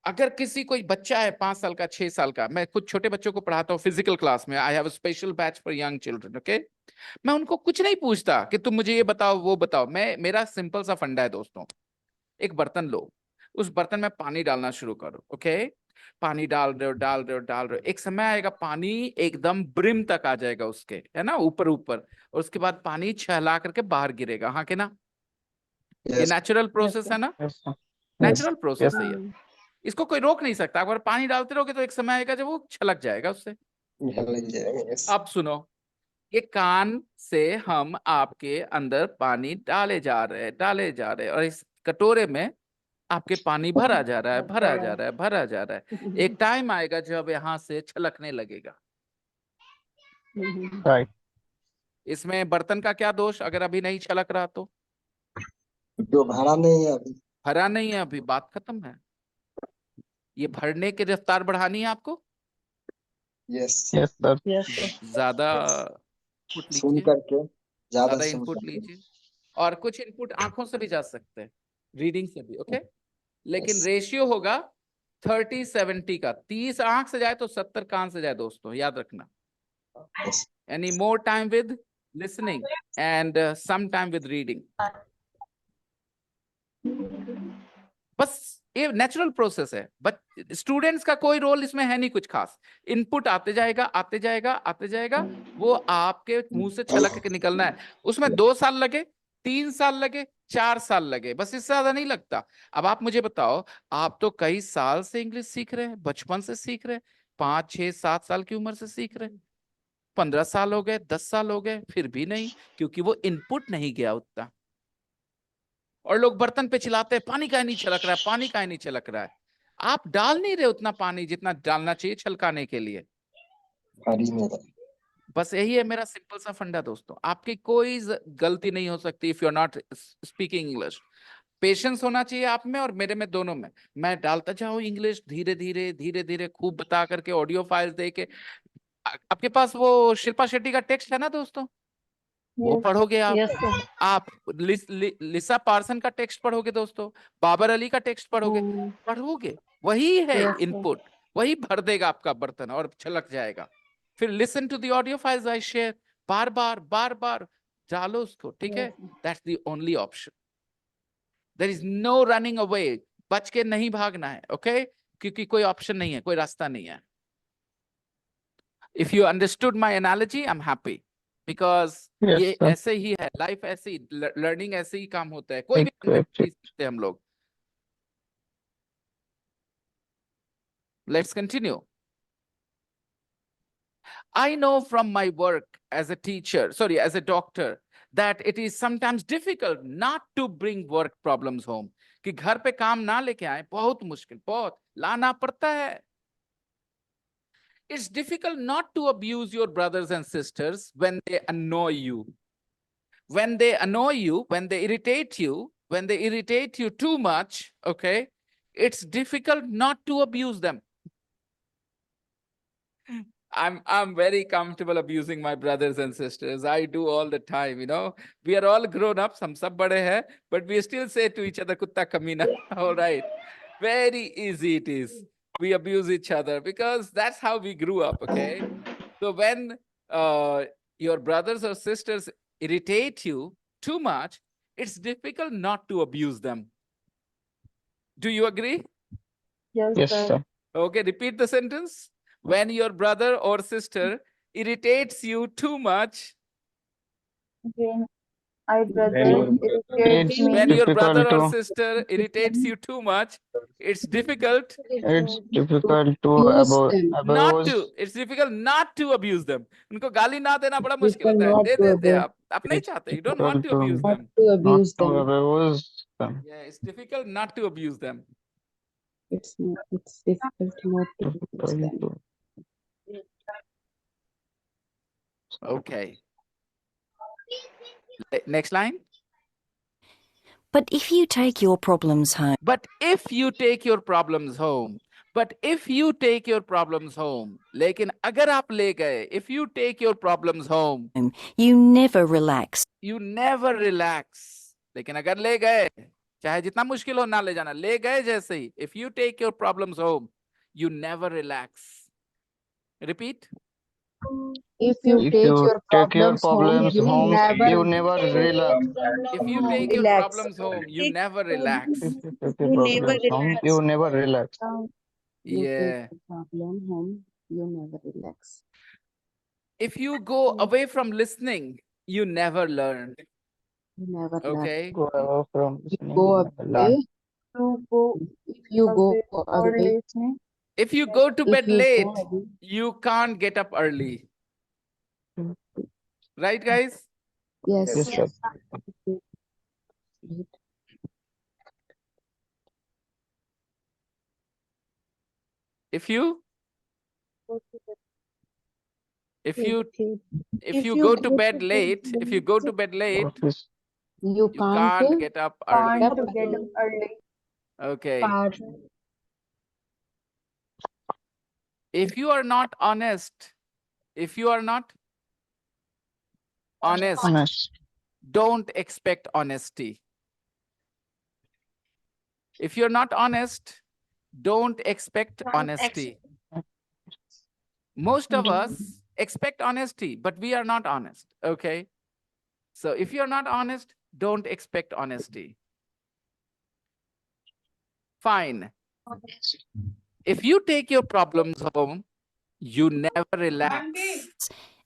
B: अगर किसी कोई बच्चा है 5 साल का 6 साल का, मैं कुछ छोटे बच्चों को पढ़ाता हूँ फिजिकल क्लास में. I have a special batch for young children. Okay, मैं उनको कुछ नहीं पूछता कि तुम मुझे ये बताओ वो बताओ. मेरा सिंपल सा फंडा है दोस्तों. एक बर्तन लो, उस बर्तन में पानी डालना शुरू करो. ओके, पानी डाल रहे हो. एक समय आएगा पानी एकदम ब्रिम तक आ जाएगा उसके, है ना, ऊपर, और उसके बाद पानी छहला करके बाहर गिरेगा. हाँ के ना? ये नेचुरल प्रोसेस है ना? नेचुरल प्रोसेस है ये, इसको कोई रोक नहीं सकता। अगर पानी डालते रहोगे तो एक समय आएगा जब वो छलक जाएगा उससे।
M: लग जाएगा, yes.
B: अब सुनो, ये कान से हम आपके अंदर पानी डाले जा रहे हैं और इस कटोरे में आपके पानी भरा जा रहा है, भरा जा रहा है, भरा जा रहा है। एक टाइम आएगा जब यहाँ से छलकने लगेगा।
A: Right.
B: इसमें बर्तन का क्या दोष अगर अभी नहीं छलक रहा तो?
M: जो भरा नहीं है अभी।
B: भरा नहीं है अभी, बात खत्म है। ये भरने की रफ्तार बढ़ानी है आपको।
M: Yes
A: Yes, sir.
B: ज्यादा
M: सुन करके ज्यादा
B: ज्यादा
M: सुन
B: इनपुट
M: करके।
B: लीजिए, और कुछ इनपुट आंखों से भी जा सकते हैं, रीडिंग से भी, ओके। लेकिन
M: Yes.
B: रेशियो होगा 30-70 का। 30 आंख से जाए तो 70 कान से जाए दोस्तों, याद रखना।
M: Yes.
B: Any more time with listening and some time with reading. बस ये नेचुरल प्रोसेस है, बट स्टूडेंट्स का कोई रोल इसमें है नहीं कुछ खास। इनपुट आते जाएगा, आते जाएगा, आते जाएगा, वो आपके मुंह से छलक के निकलना है। उसमें 2 साल लगे, 3 साल लगे, 4 साल लगे, बस इससे ज्यादा नहीं लगता। अब आप मुझे बताओ, आप तो कई साल से इंग्लिश सीख रहे हैं, बचपन से सीख रहे हैं, 5, 6, 7 साल की उम्र से सीख रहे हैं, 15 साल हो गए, 10 साल हो गए, फिर भी नहीं, क्योंकि वो इनपुट नहीं गया उतना। और लोग बर्तन पे चिल्लाते हैं, पानी काहे नहीं छलक रहा है, पानी काहे नहीं छलक रहा है। आप डाल नहीं रहे उतना पानी जितना डालना चाहिए छलकाने के लिए। बस यही है मेरा सिंपल सा फंडा दोस्तों। आपकी कोई गलती नहीं हो सकती if you are not speaking English. Patience होना चाहिए आप में और मेरे में, दोनों में। मैं डालता जाऊं इंग्लिश धीरे धीरे धीरे धीरे, खूब बता करके, ऑडियो फाइल्स दे के। आपके पास वो शिल्पा शेट्टी का टेक्स्ट है ना दोस्तों, वो पढ़ोगे आप। आप लिसा पार्सन का टेक्स्ट पढ़ोगे दोस्तों, बाबर अली का टेक्स्ट पढ़ोगे, वही है इनपुट, वही भर देगा आपका बर्तन और छलक जाएगा। फिर listen to the audio files I share, बार बार डालो उसको, ठीक है। That's the only option. There is no running away, बच के नहीं भागना है, ओके, क्योंकि कोई ऑप्शन नहीं है, कोई रास्ता नहीं है। If you understood my analogy I am happy, because
A: Yes,
B: ये
A: sir.
B: ऐसे ही है, लाइफ ऐसे ही, लर्निंग ऐसे ही काम होता है, कोई भी invent नहीं सकते हम लोग। Let's continue. I know from my work as a teacher, sorry, as a doctor, that it is sometimes difficult not to bring work problems home. कि घर पे काम ना लेके आए, बहुत मुश्किल, बहुत लाना पड़ता है। It's difficult not to abuse your brothers and sisters when they annoy you. When they annoy you, when they irritate you too much, okay, it's difficult not to abuse them. I'm very comfortable abusing my brothers and sisters. I do all the time, you know. We are all grown ups, hum sab bade hai, but we still say to each other, kutta kamina. All right. Very easy it is. We abuse each other because that's how we grew up, okay? So when your brothers or sisters irritate you too much, it's difficult not to abuse them. Do you agree?
A: Yes, sir.
B: Okay, repeat the sentence. When your brother or sister irritates you too much. When your brother or sister irritates you too much, it's difficult.
A: It's difficult to abuse.
B: It's difficult not to abuse them. उनको गाली ना देना बड़ा मुश्किल होता है। दे देते हैं आप नहीं चाहते. You don't want to abuse them.
A: Abuse them.
B: Yeah, it's difficult not to abuse them.
K: It's difficult not to abuse them.
B: Okay. Next line.
I: But if you take your problems home,
B: लेकिन अगर आप ले गए, if you take your problems home,
I: you never relax.
B: लेकिन अगर ले गए, चाहे जितना मुश्किल हो ना ले जाना, ले गए जैसे ही, if you take your problems home, you never relax. Repeat.
K: If you take your problems home, you never relax.
B: If you take your problems home, you never relax.
A: You never relax.
B: Yeah.
K: Problem home, you never relax.
B: If you go away from listening, you never learn.
K: You never
B: Okay.
A: Go from
K: go away If you go early,
B: If you go to
K: if
B: bed
K: you
B: late,
K: go early,
B: you can't get up early. Right, guys?
K: yes,
J: Yes, sir.
B: If you if you
C: If
B: go
C: you
B: to bed late, if you go to bed late,
J: Yes.
K: you
B: you can't get up early.
K: get up early.
B: Okay. If you are not honest, if you are not honest,
J: Honest.
B: don't expect honesty. If you're not honest, don't expect honesty. Most of us expect honesty, but we are not honest. Okay. So if you're not honest, don't expect honesty. Fine. If you take your problems home, you never relax.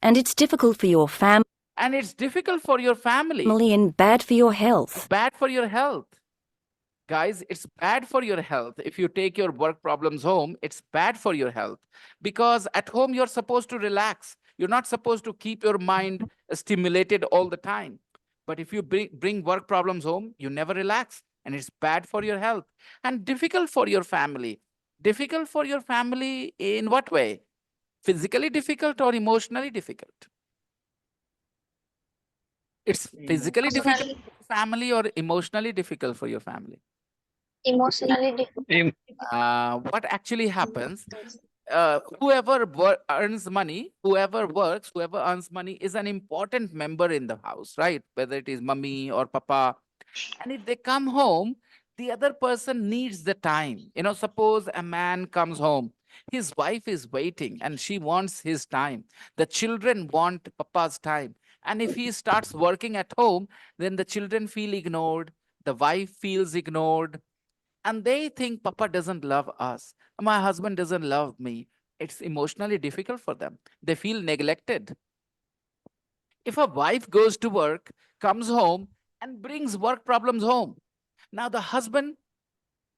I: And it's difficult for your family
B: And it's difficult for your family.
I: and bad for your health.
B: Bad for your health. Guys, it's bad for your health. If you take your work problems home, it's bad for your health. Because at home, you're supposed to relax. You're not supposed to keep your mind stimulated all the time. But if you bring work problems home, you never relax. And it's bad for your health. And difficult for your family. Difficult for your family in what way? Physically difficult or emotionally difficult? It's physically difficult for your family or emotionally difficult for your family?
E: Emotionally difficult.
B: What actually happens, whoever earns money, whoever works, whoever earns money is an important member in the house, right? Whether it is mommy or papa. And if they come home, the other person needs the time. You know, suppose a man comes home, his wife is waiting and she wants his time. The children want papa's time. And if he starts working at home, then the children feel ignored, the wife feels ignored, and they think Papa doesn't love us. My husband doesn't love me. It's emotionally difficult for them. They feel neglected. If a wife goes to work, comes home, and brings work problems home, now the husband,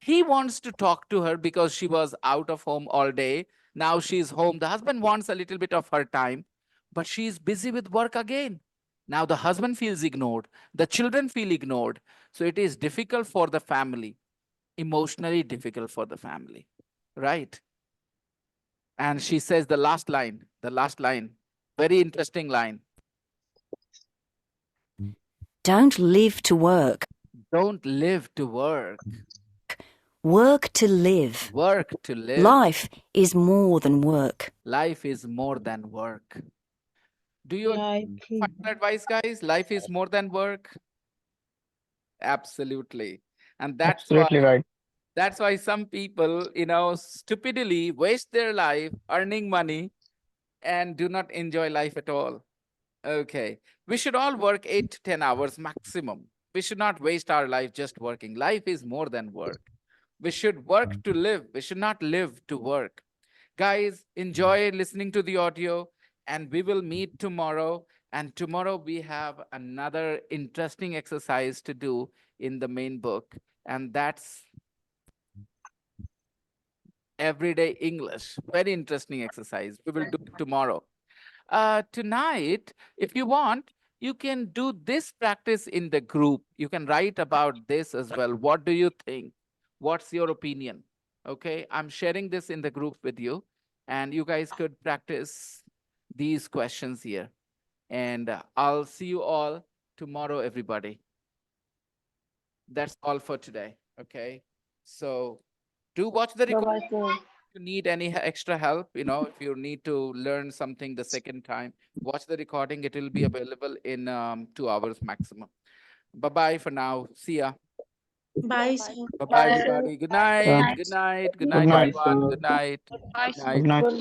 B: he wants to talk to her because she was out of home all day. Now she's home. The husband wants a little bit of her time, but she's busy with work again. Now the husband feels ignored. The children feel ignored. So it is difficult for the family. Emotionally difficult for the family, right? And she says the last line, very interesting line.
I: Don't live to work.
B: Don't live to work.
I: Work to live.
B: Work to live.
I: Life is more than work.
B: Life is more than work. Do you find advice, guys? Life is more than work. Absolutely. And that's
J: Absolutely
B: why,
J: right.
B: that's why some people, you know, stupidly waste their life earning money and do not enjoy life at all. Okay. We should all work 8 to 10 hours maximum. We should not waste our life just working. Life is more than work. We should work to live. We should not live to work. Guys, enjoy listening to the audio, and we will meet tomorrow. And tomorrow we have another interesting exercise to do in the main book, and that's everyday English. Very interesting exercise. We will do it tomorrow. Tonight, if you want, you can do this practice in the group. You can write about this as well. What do you think? What's your opinion? Okay, I'm sharing this in the group with you, and you guys could practice these questions here. And I'll see you all tomorrow, everybody. That's all for today. Okay, so do watch the recording. If you need any extra help, you know, if you need to learn something the second time, watch the recording. It will be available in 2 hours maximum. Bye-bye for now. See ya.
C: Bye, sir.
B: Bye-bye, everybody. Good night. Good night. Good night,
J: night,
B: everyone.
J: sir.
B: Good night.
F: Bye.
B: Good night.
J: Good night,